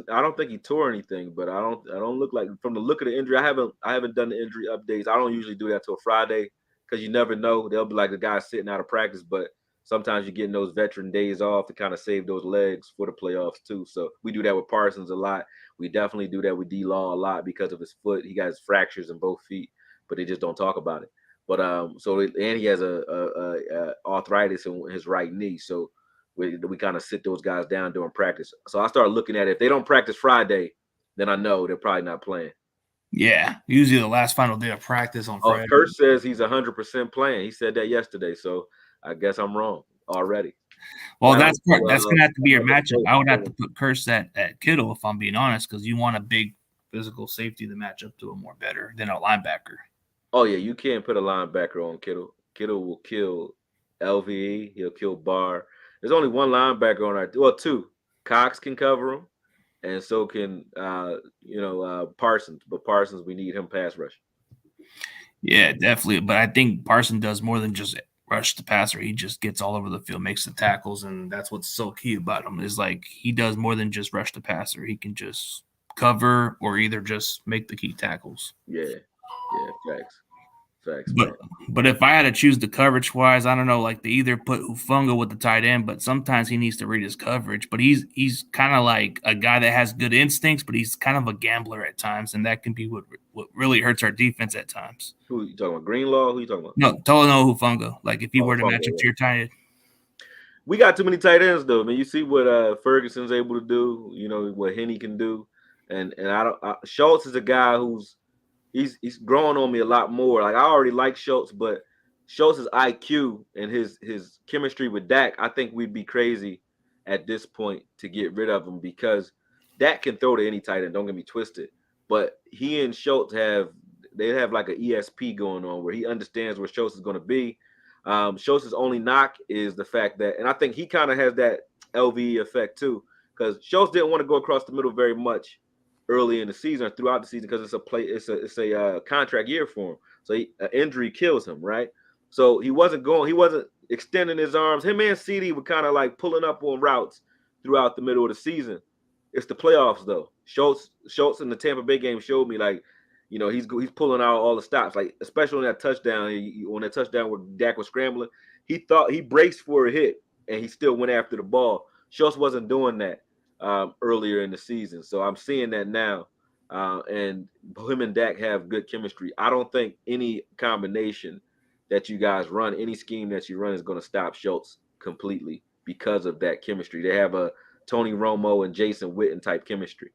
I don't think he tore anything, but I don't look like, from the look of the injury. I haven't done the injury updates. I don't usually do that till Friday, because you never know. They'll be like the guy sitting out of practice, but sometimes you're getting those veteran days off to kind of save those legs for the playoffs too. So we do that with Parsons a lot. We definitely do that with D-Law a lot because of his foot. He got his fractures in both feet, but they just don't talk about it. But and he has a arthritis in his right knee. So we kind of sit those guys down during practice. So I start looking at it. If they don't practice Friday, then I know they're probably not playing. Yeah, usually the last final day of practice on Friday. Kurt says he's 100% playing. He said that yesterday, so I guess I'm wrong already. Well, that's going to have to be your matchup. I would have to put Curse at Kittle, if I'm being honest, because you want a big physical safety to match up to him more better than a linebacker. Oh, yeah, you can't put a linebacker on Kittle. Kittle will kill LVE. He'll kill Barr. There's only one linebacker on our – well, two. Cox can cover him, and so can Parsons. But Parsons, we need him pass rush. Yeah, definitely. But I think Parsons does more than just rush the passer. He just gets all over the field, makes the tackles, and that's what's so key about him, is like he does more than just rush the passer. He can just cover or either just make the key tackles. Yeah, facts. Facts, But man. but if I had to choose the coverage wise, I don't know. Like they either put Hufanga with the tight end, but sometimes he needs to read his coverage. But he's kind of like a guy that has good instincts, but he's kind of a gambler at times, and that can be what really hurts our defense at times. Who you talking about? Greenlaw? Who you talking about? No, totally no Hufanga. Like if you Oh, were to Fungo, match up yeah. to your tight end, We got too many tight ends though, man. You see what Ferguson's able to do. You know what Henny can do, and I don't. Schultz is a guy who's he's growing on me a lot more. Like I already like Schultz, but Schultz's IQ and his chemistry with Dak, I think we'd be crazy at this point to get rid of him because Dak can throw to any tight end. Don't get me twisted, but he and Schultz have like an ESP going on where he understands where Schultz is going to be. Schultz's only knock is the fact that, and I think he kind of has that LVE effect too, because Schultz didn't want to go across the middle very much early in the season or throughout the season because it's a contract year for him. So an injury kills him, right? So he wasn't extending his arms. Him and CD were kind of like pulling up on routes throughout the middle of the season. It's the playoffs though. Schultz in the Tampa Bay game showed me like, you know, he's pulling out all the stops, like especially on that touchdown. On that touchdown where Dak was scrambling, he thought he braced for a hit and he still went after the ball. Schultz wasn't doing that earlier in the season. So I'm seeing that now. And him and Dak have good chemistry. I don't think any combination that you guys run, any scheme that you run is going to stop Schultz completely because of that chemistry. They have a Tony Romo and Jason Witten type chemistry.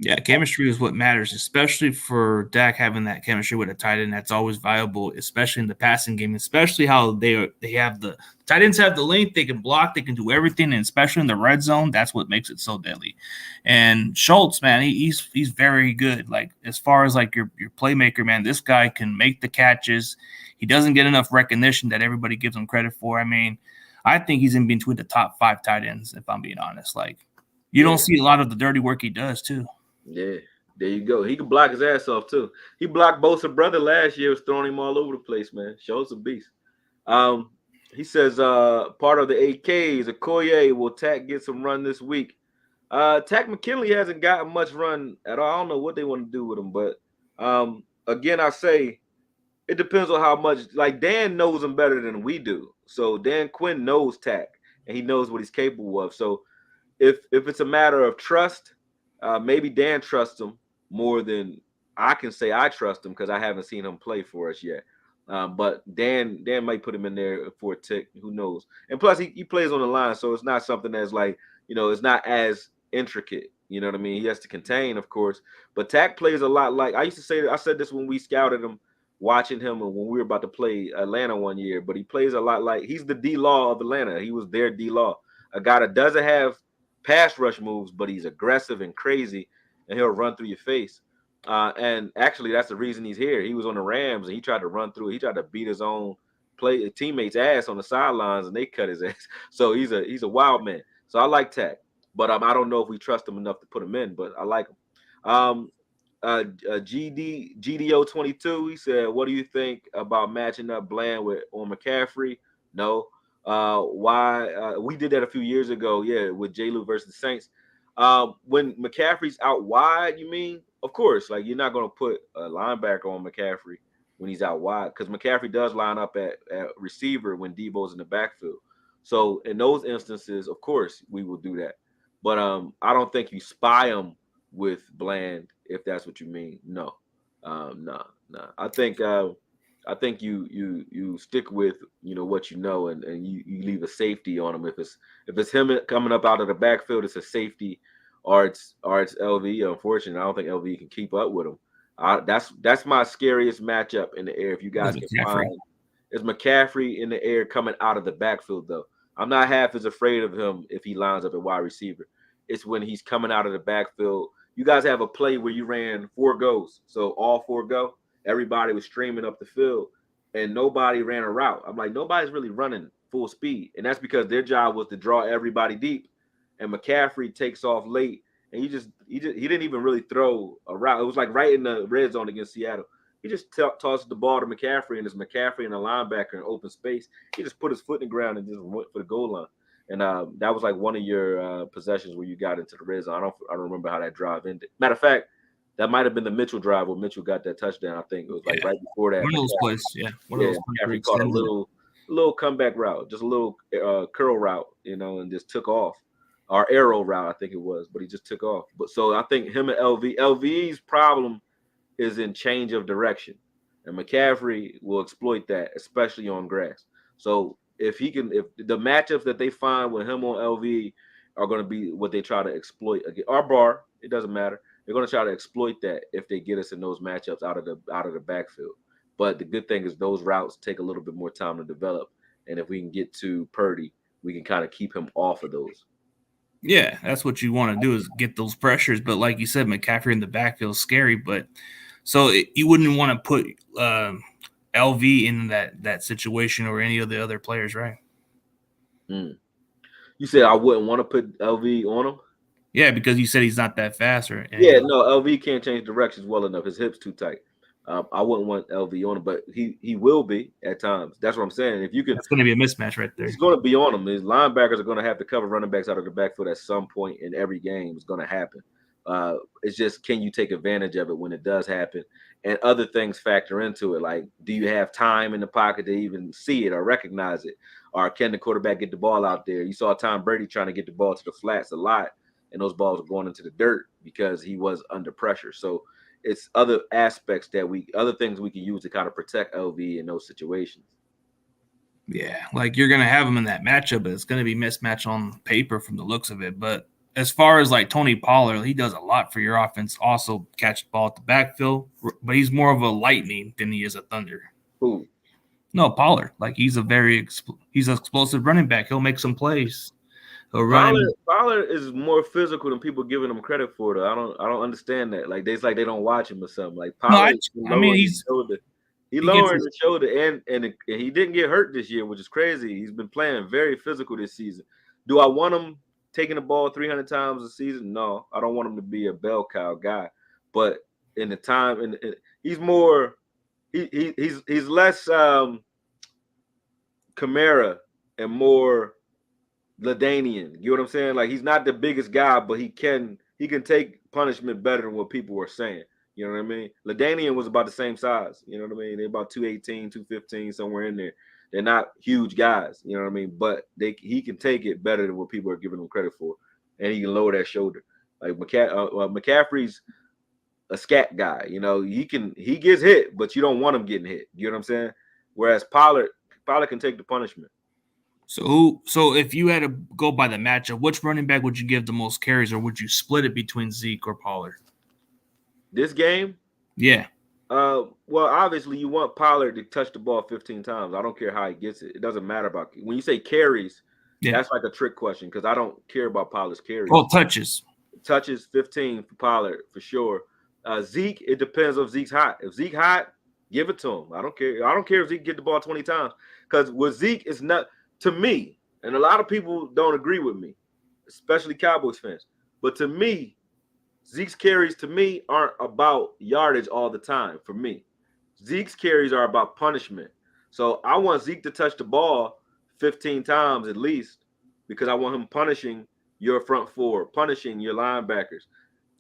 yeah, chemistry is what matters, especially for Dak having that chemistry with a tight end. That's always valuable, especially in the passing game. Especially how they have the tight ends have the length, they can block, they can do everything, and especially in the red zone, that's what makes it so deadly. And Schultz, man, he's very good. Like as far as like your playmaker, man, this guy can make the catches. He doesn't get enough recognition that everybody gives him credit for. I mean, I think he's in between the top 5 tight ends, if I'm being honest. Like you don't see a lot of the dirty work he does too. Yeah, there you go. He can block his ass off too. He blocked Bosa brother last year, was throwing him all over the place, man. Shows a beast. Um, he says part of the AKs, Akoye will Tack get some run this week. Tack McKinley hasn't gotten much run at all. I don't know what they want to do with him, but again, I say it depends on how much. Like Dan knows him better than we do. So Dan Quinn knows Tack and he knows what he's capable of. So if it's a matter of trust, maybe Dan trusts him more than I can say I trust him because I haven't seen him play for us yet. But Dan might put him in there for a tick. Who knows? And plus, he plays on the line, so it's not something that's like, you know, it's not as intricate. You know what I mean? He has to contain, of course. But Tack plays a lot like I used to say. I said this when we scouted him, watching him, and when we were about to play Atlanta one year. But he plays a lot like he's the D Law of Atlanta. He was their D Law, a guy that doesn't have pass rush moves, but he's aggressive and crazy, and he'll run through your face. And actually, that's the reason he's here. He was on the Rams, and he tried to run through. He tried to beat his own teammates' ass on the sidelines, and they cut his ass. So he's a wild man. So I like Tack, but I don't know if we trust him enough to put him in. But I like him. GDO 22. He said, "What do you think about matching up Bland with on McCaffrey?" No. Why we did that a few years ago, yeah, with J. Lou versus the Saints. When McCaffrey's out wide, you mean? Of course, like you're not going to put a linebacker on McCaffrey when he's out wide because McCaffrey does line up at receiver when Debo's in the backfield. So in those instances, of course, we will do that. But I don't think you spy him with Bland if that's what you mean. No, no. I think you stick with what you know and you leave a safety on him. If it's him coming up out of the backfield, it's a safety, or it's LV. Unfortunately, I don't think LV can keep up with him. That's my scariest matchup in the air. If you guys can find, is McCaffrey in the air coming out of the backfield though. I'm not half as afraid of him if he lines up at wide receiver. It's when he's coming out of the backfield. You guys have a play where you ran 4 goes, so all 4 go. Everybody was streaming up the field, and nobody ran a route. I'm like, nobody's really running full speed, and that's because their job was to draw everybody deep. And McCaffrey takes off late, and he didn't even really throw a route. It was like right in the red zone against Seattle. He just tosses the ball to McCaffrey, and it's McCaffrey and a linebacker in open space. He just put his foot in the ground and just went for the goal line. And that was like one of your possessions where you got into the red zone. I don't remember how that drive ended. Matter of fact, That might have been the Mitchell drive where Mitchell got that touchdown. I think it was like right before that. One of those plays, one of those McCaffrey caught a little comeback route, just a little curl route, and just took off. Or arrow route, I think it was, but he just took off. But so I think him and LV's problem is in change of direction, and McCaffrey will exploit that, especially on grass. So if the matchups that they find with him on LV are going to be what they try to exploit again. Our bar, it doesn't matter. They're going to try to exploit that if they get us in those matchups out of the backfield. But the good thing is those routes take a little bit more time to develop, and if we can get to Purdy, we can kind of keep him off of those. Yeah, that's what you want to do is get those pressures. But like you said, McCaffrey in the backfield is scary. But you wouldn't want to put LV in that situation or any of the other players, right? You said I wouldn't want to put LV on him? Yeah, because you said he's not that fast. No, LV can't change directions well enough. His hip's too tight. I wouldn't want LV on him, but he will be at times. That's what I'm saying. If you can, it's going to be a mismatch right there. He's going to be on him. His linebackers are going to have to cover running backs out of the backfield at some point in every game. It's going to happen. It's just, can you take advantage of it when it does happen? And other things factor into it. Like, do you have time in the pocket to even see it or recognize it? Or can the quarterback get the ball out there? You saw Tom Brady trying to get the ball to the flats a lot, and those balls are going into the dirt because he was under pressure. So it's other aspects other things we can use to kind of protect LV in those situations. Yeah, like you're going to have him in that matchup, but it's going to be mismatched on paper from the looks of it. But as far as like Tony Pollard, he does a lot for your offense. Also catch the ball at the backfield, but he's more of a lightning than he is a thunder. Who? No, Pollard. Like he's he's an explosive running back. He'll make some plays. Pollard is more physical than people giving him credit for. Though I don't understand that. Like they don't watch him or something. Like Pollard, he lowered his shoulder, and he didn't get hurt this year, which is crazy. He's been playing very physical this season. Do I want him taking the ball 300 times a season? No, I don't want him to be a bell cow guy. But in the time, and he's more, he's less Kamara and more LaDainian. You know what I'm saying? Like he's not the biggest guy, but he can take punishment better than what people were saying. You know what I mean? LaDainian was about the same size. You know what I mean? They're about 218, 215, somewhere in there. They're not huge guys. You know what I mean? But he can take it better than what people are giving him credit for, and he can lower that shoulder. Like McCaffrey's a scat guy. You know, he gets hit, but you don't want him getting hit. You know what I'm saying? Whereas Pollard can take the punishment. So if you had to go by the matchup, which running back would you give the most carries, or would you split it between Zeke or Pollard? This game? Yeah. Well, obviously you want Pollard to touch the ball 15 times. I don't care how he gets it. It doesn't matter about when you say carries. Yeah. That's like a trick question because I don't care about Pollard's carries. Well, touches 15 for Pollard for sure. Zeke, it depends if Zeke's hot. If Zeke hot, give it to him. I don't care. I don't care if Zeke get the ball 20 times because with Zeke, it's not to me, and a lot of people don't agree with me, especially Cowboys fans. But to me, Zeke's carries to me aren't about yardage all the time for me. Zeke's carries are about punishment. So I want Zeke to touch the ball 15 times at least because I want him punishing your front four, punishing your linebackers.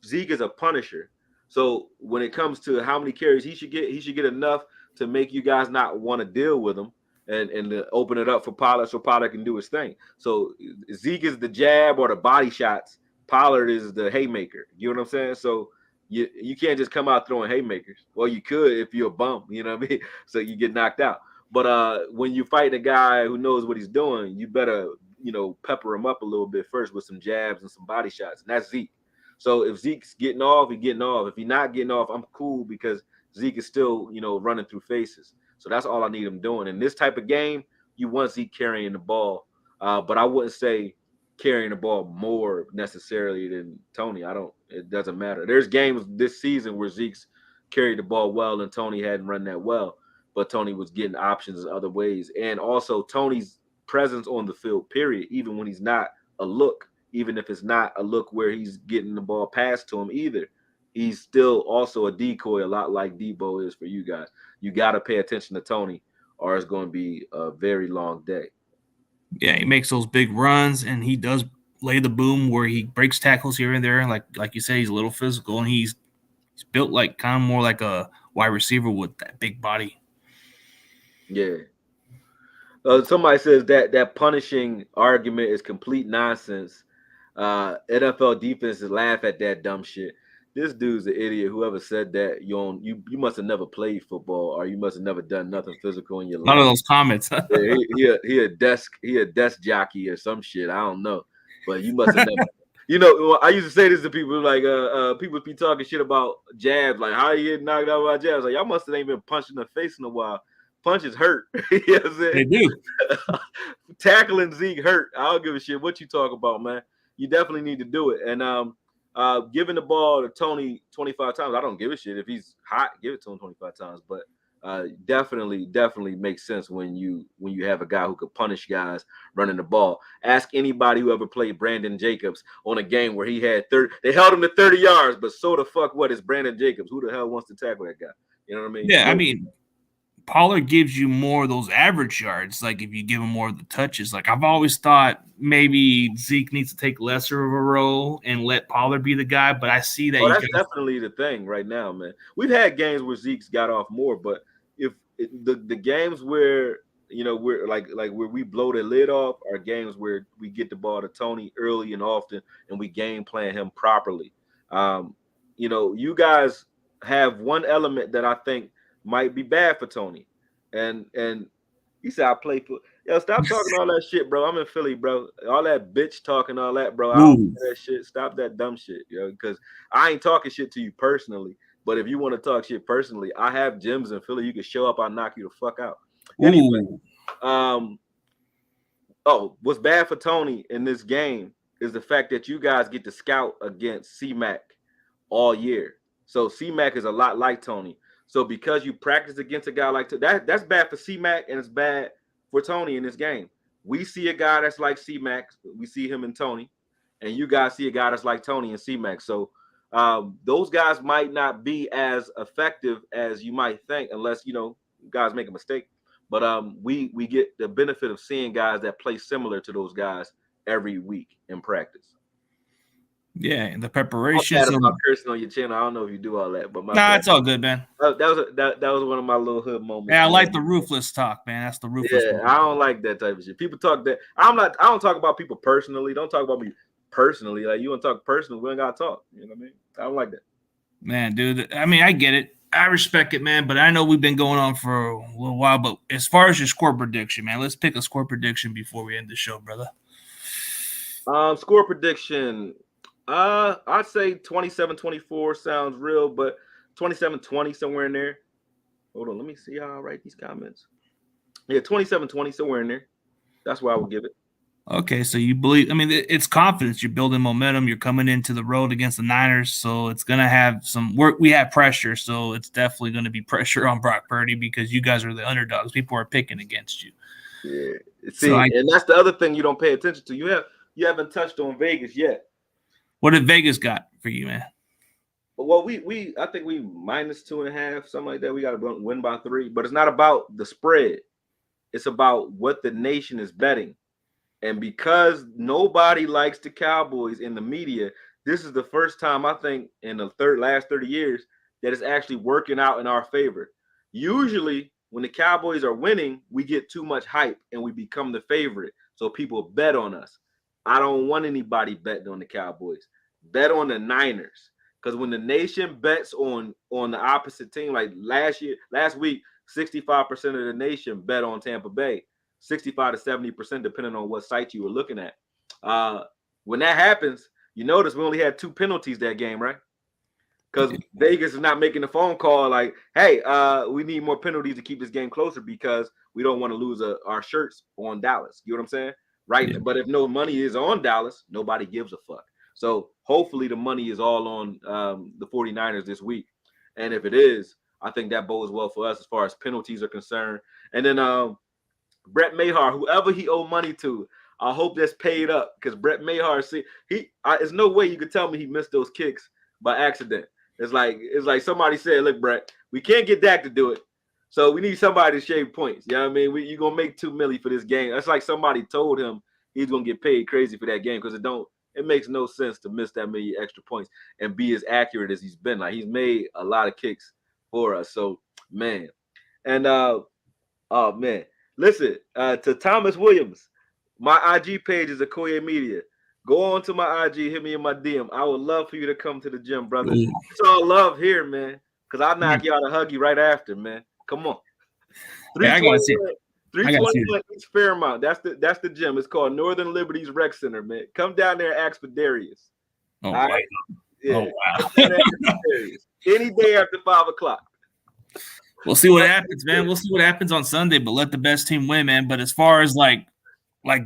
Zeke is a punisher. So when it comes to how many carries he should get enough to make you guys not want to deal with him and to open it up for Pollard so Pollard can do his thing. So Zeke is the jab or the body shots. Pollard is the haymaker. You know what I'm saying? So you can't just come out throwing haymakers. Well, you could if you're a bum, you know what I mean? So you get knocked out. But when you fight a guy who knows what he's doing, you better, pepper him up a little bit first with some jabs and some body shots. And that's Zeke. So if Zeke's getting off, he's getting off. If he's not getting off, I'm cool because Zeke is still, running through faces. So that's all I need him doing. In this type of game, you want Zeke carrying the ball. But I wouldn't say carrying the ball more necessarily than Tony. It doesn't matter. There's games this season where Zeke's carried the ball well and Tony hadn't run that well, but Tony was getting options in other ways. And also Tony's presence on the field, period, even when he's not a look, even if it's not a look where he's getting the ball passed to him either, he's still also a decoy, a lot like Debo is for you guys. You got to pay attention to Tony or it's going to be a very long day. Yeah, he makes those big runs, and he does lay the boom where he breaks tackles here and there. Like you say, he's a little physical, and he's He's built like kind of more like a wide receiver with that big body. Yeah. Somebody says that punishing argument is complete nonsense. NFL defenses laugh at that dumb shit. This dude's an idiot. Whoever said that, you must have never played football, or you must have never done nothing physical in your None life. of those comments. Yeah, he a desk jockey or some shit. I don't know, but you must have never. I used to say this to people like people be talking shit about jabs, like how you get knocked out by jabs. Like y'all must have ain't been punched in the face in a while. Punches hurt. You know what I'm saying? They do. Tackling Zeke hurt. I don't give a shit what you talk about, man. You definitely need to do it. And giving the ball to Tony 25 times, I don't give a shit. If he's hot, give it to him 25 times. But definitely makes sense when you have a guy who could punish guys running the ball. Ask anybody who ever played Brandon Jacobs on a game where he had 30. They held him to 30 yards, but so the fuck what is Brandon Jacobs? Who the hell wants to tackle that guy? You know what I mean? Yeah, I mean, Pollard gives you more of those average yards, like if you give him more of the touches. Like I've always thought maybe Zeke needs to take lesser of a role and let Pollard be the guy, but I see that that's definitely the thing right now, man. We've had games where Zeke's got off more, but if the games where we're like where we blow the lid off are games where we get the ball to Tony early and often and we game plan him properly. You guys have one element that I think might be bad for Tony. And he said, I play for stop talking all that shit, bro. I'm in Philly, bro. All that bitch talking, all that, bro. I don't do that shit. Stop that dumb shit, because I ain't talking shit to you personally. But if you want to talk shit personally, I have gyms in Philly. You can show up, I'll knock you the fuck out. Anyway, what's bad for Tony in this game is the fact that you guys get to scout against C-Mac all year. So C-Mac is a lot like Tony. So because you practice against a guy like that, that's bad for C-Mac and it's bad for Tony in this game. We see a guy that's like C-Mac. We see him in Tony. And you guys see a guy that's like Tony and C-Mac. So those guys might not be as effective as you might think unless, guys make a mistake. But we get the benefit of seeing guys that play similar to those guys every week in practice. Yeah, and the preparation. About cursing on your channel. I don't know if you do all that, but it's all good, man. That was one of my little hood moments. Yeah, I like the ruthless talk, man. That's the ruthless. Yeah, I don't like that type of shit. People talk that. I don't talk about people personally. Don't talk about me personally. Like you want to talk personally, we ain't gotta talk. You know what I mean? I don't like that. Man, dude. I mean, I get it. I respect it, man. But I know we've been going on for a little while. But as far as your score prediction, man, let's pick a score prediction before we end the show, brother. Score prediction. I'd say 27-24 sounds real, but 27-20 somewhere in there. Hold on, let me see how I write these comments. Yeah, 27-20 somewhere in there. That's why I would give it. Okay, so you believe? I mean, it's confidence. You're building momentum. You're coming into the road against the Niners, so it's gonna have some work. We have pressure, so it's definitely going to be pressure on Brock Purdy because you guys are the underdogs. People are picking against you. Yeah, see, and that's the other thing you don't pay attention to. You haven't touched on Vegas yet. What did Vegas got for you, man? Well, I think we -2.5, something like that. We got to win by 3, but it's not about the spread. It's about what the nation is betting. And because nobody likes the Cowboys in the media, this is the first time I think in the last 30 years that it's actually working out in our favor. Usually when the Cowboys are winning, we get too much hype and we become the favorite. So people bet on us. I don't want anybody betting on the Cowboys. Bet on the Niners. Because when the nation bets on the opposite team, like last week, 65% of the nation bet on Tampa Bay, 65 to 70%, depending on what site you were looking at. When that happens, you notice we only had 2 penalties that game, right? Because Vegas is not making the phone call like, hey, we need more penalties to keep this game closer because we don't want to lose our shirts on Dallas. You know what I'm saying? Right. Yeah. But if no money is on Dallas, nobody gives a fuck. So hopefully the money is all on the 49ers this week. And if it is, I think that bodes well for us as far as penalties are concerned. And then Brett Mahar, whoever he owed money to, I hope that's paid up because Brett Mahar, there's no way you could tell me he missed those kicks by accident. It's like somebody said, look, Brett, we can't get Dak to do it. So we need somebody to shave points. You know what I mean? You're going to make $2 million for this game. That's like somebody told him he's going to get paid crazy for that game because It makes no sense to miss that many extra points and be as accurate as he's been. Like he's made a lot of kicks for us. So man, and oh man, listen to Thomas Williams. My IG page is Akoye Media. Go on to my IG, hit me in my DM. I would love for you to come to the gym, brother. Ooh. It's all love here, man. Cause I'll knock Yeah. you out and hug you right after, man. Come on. Yeah, I gotta see it. 321 East Fairmount. That's the gym. It's called Northern Liberties Rec Center, man. Come down there and ask for Darius. Oh, all wow. right? Yeah. Oh, wow. Any day after 5 o'clock. We'll see what happens, man. We'll see what happens on Sunday, but let the best team win, man. But as far as like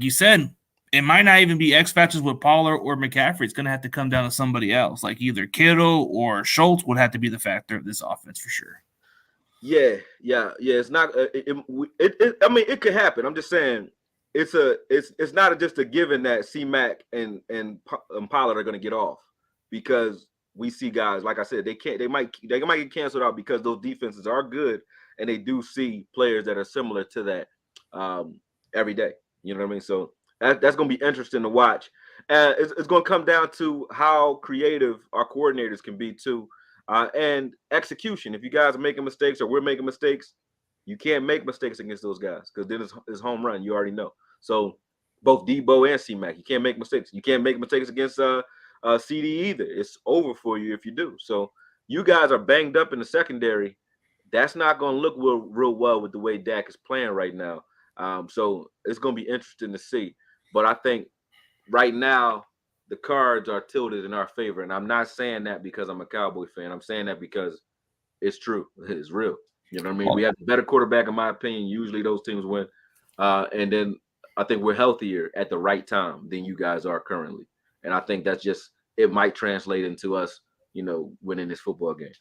you said, it might not even be X factors with Pollard or McCaffrey. It's going to have to come down to somebody else, like either Kittle or Schultz would have to be the factor of this offense for sure. Yeah. It's not. I mean, it could happen. I'm just saying, it's not just a given that C-Mac and Pollard are going to get off, because we see guys, like I said, they might get canceled out because those defenses are good and they do see players that are similar to that every day. You know what I mean? So that's going to be interesting to watch. It's going to come down to how creative our coordinators can be too. And execution. If you guys are making mistakes or we're making mistakes, you can't make mistakes against those guys, because then it's home run. You already know. So both Debo and C-Mac, you can't make mistakes. You can't make mistakes against CD either. It's over for you if you do. So you guys are banged up in the secondary. That's not going to look real well with the way Dak is playing right now. So it's going to be interesting to see. But I think right now, the cards are tilted in our favor. And I'm not saying that because I'm a Cowboy fan. I'm saying that because it's true. It's real. You know what I mean? We have a better quarterback, in my opinion. Usually those teams win. And then I think we're healthier at the right time than you guys are currently. And I think that's just, it might translate into us, winning this football game.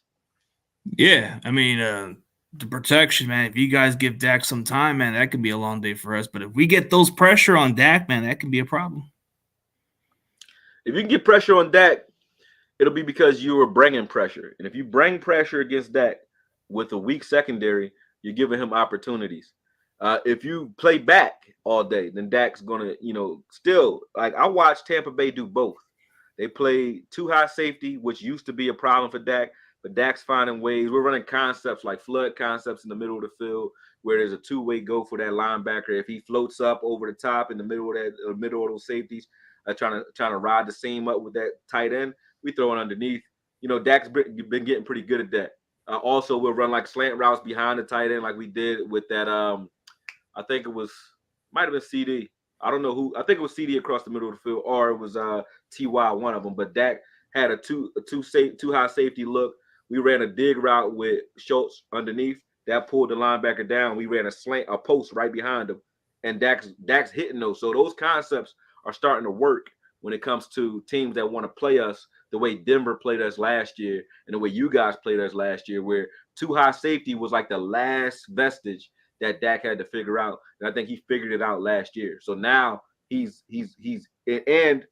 Yeah. I mean, the protection, man, if you guys give Dak some time, man, that could be a long day for us. But if we get those pressure on Dak, man, that can be a problem. If you can get pressure on Dak, it'll be because you were bringing pressure. And if you bring pressure against Dak with a weak secondary, you're giving him opportunities. If you play back all day, then Dak's going to, still, like I watched Tampa Bay do both. They play too high safety, which used to be a problem for Dak, but Dak's finding ways. We're running concepts like flood concepts in the middle of the field, where there's a two-way go for that linebacker. If he floats up over the top in the middle of those safeties, trying to ride the seam up with that tight end, we throw it underneath. Dak's been getting pretty good at that. Also, we'll run like slant routes behind the tight end, like we did with that. I think might have been CD. I don't know who. I think it was CD across the middle of the field, or it was TY, one of them. But Dak had a two high safety look. We ran a dig route with Schultz underneath. That pulled the linebacker down. We ran a post right behind him, and Dak's hitting those. So those concepts are starting to work when it comes to teams that want to play us the way Denver played us last year and the way you guys played us last year, where too high safety was like the last vestige that Dak had to figure out. And I think he figured it out last year. So now he's and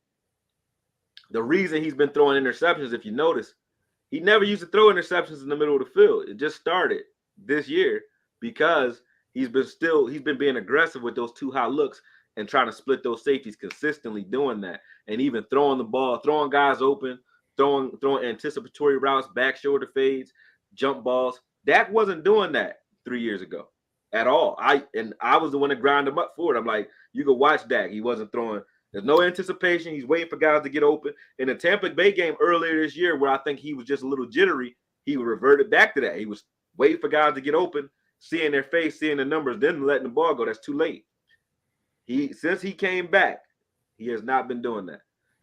the reason he's been throwing interceptions, if you notice, he never used to throw interceptions in the middle of the field. It just started this year because he's been being aggressive with those too high looks and trying to split those safeties, consistently doing that, and even throwing the ball, throwing guys open, throwing anticipatory routes, back shoulder fades, jump balls. Dak wasn't doing that 3 years ago at all. I was the one to grind him up for it. I'm like, you could watch Dak. He wasn't throwing. There's no anticipation. He's waiting for guys to get open. In the Tampa Bay game earlier this year, where I think he was just a little jittery, he reverted back to that. He was waiting for guys to get open, seeing their face, seeing the numbers, then letting the ball go. That's too late. Since he came back, he has not been doing that.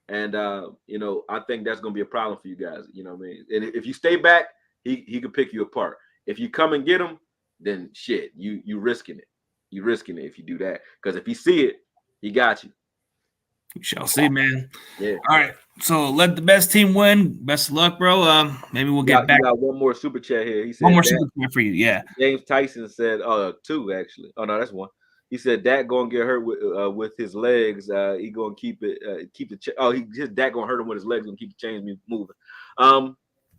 And I think that's going to be a problem for you guys. You know what I mean? And if you stay back, he could pick you apart. If you come and get him, then shit, you risking it. You risking it if you do that. Because if he see it, he got you. We shall see, man. Yeah. All right. So let the best team win. Best of luck, bro. Maybe we'll get back. We got one more super chat here. He said one more super chat for you. Yeah. James Tyson said, two actually. Oh no, that's one. He said Dak gonna get hurt with his legs. He gonna keep it. Dak gonna hurt him with his legs. Gonna keep the chains moving.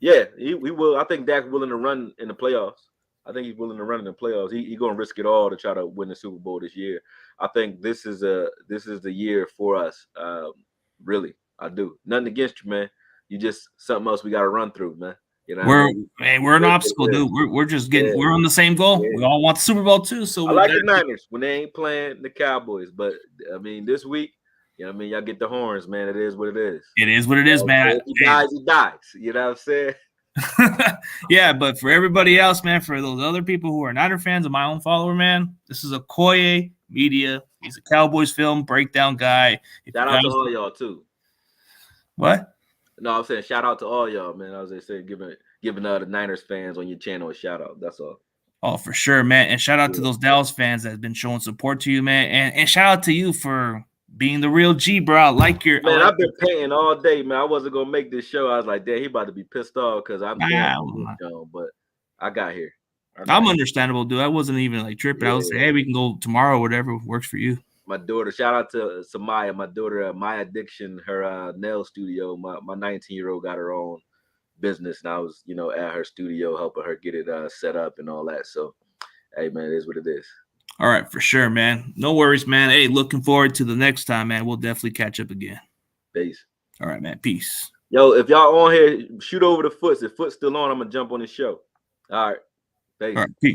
Yeah, he will. I think Dak's willing to run in the playoffs. I think he's willing to run in the playoffs. He's gonna risk it all to try to win the Super Bowl this year. I think this is the year for us. Really, I do. Nothing against you, man. You just something else we got to run through, man. You know, we're an obstacle, dude. We're just getting. We're on the same goal. We all want the Super Bowl too. So I like the Niners when they ain't playing the Cowboys, but I mean this week, you know what I mean, y'all get the horns, man. It is what it is. It is what it is, man. If he dies, he dies. You know what I'm saying? Yeah, but for everybody else, man, for those other people who are Niner fans and my own follower, man, this is Akoye Media. He's a Cowboys film breakdown guy. Shout out to all y'all too. What? No, I'm saying shout out to all y'all, man. I was just saying giving the Niners fans on your channel a shout out. That's all. Oh, for sure, man. And shout out to those Dallas fans that have been showing support to you, man. And shout out to you for being the real G, bro. I like your man. I've been painting all day, man. I wasn't gonna make this show. I was like, damn, he about to be pissed off because I'm but I got here. I'm understandable, dude. I wasn't even like tripping. I was saying, hey, we can go tomorrow, whatever works for you. My daughter, shout out to Samaya, my daughter, My Addiction, her nail studio. My 19-year-old got her own business, and I was, at her studio helping her get it set up and all that. So, hey, man, it is what it is. All right, for sure, man. No worries, man. Hey, looking forward to the next time, man. We'll definitely catch up again. Peace. All right, man. Peace. Yo, if y'all on here, shoot over the Foots. If Foot's still on, I'm gonna jump on the show. All right. Peace. All right, peace.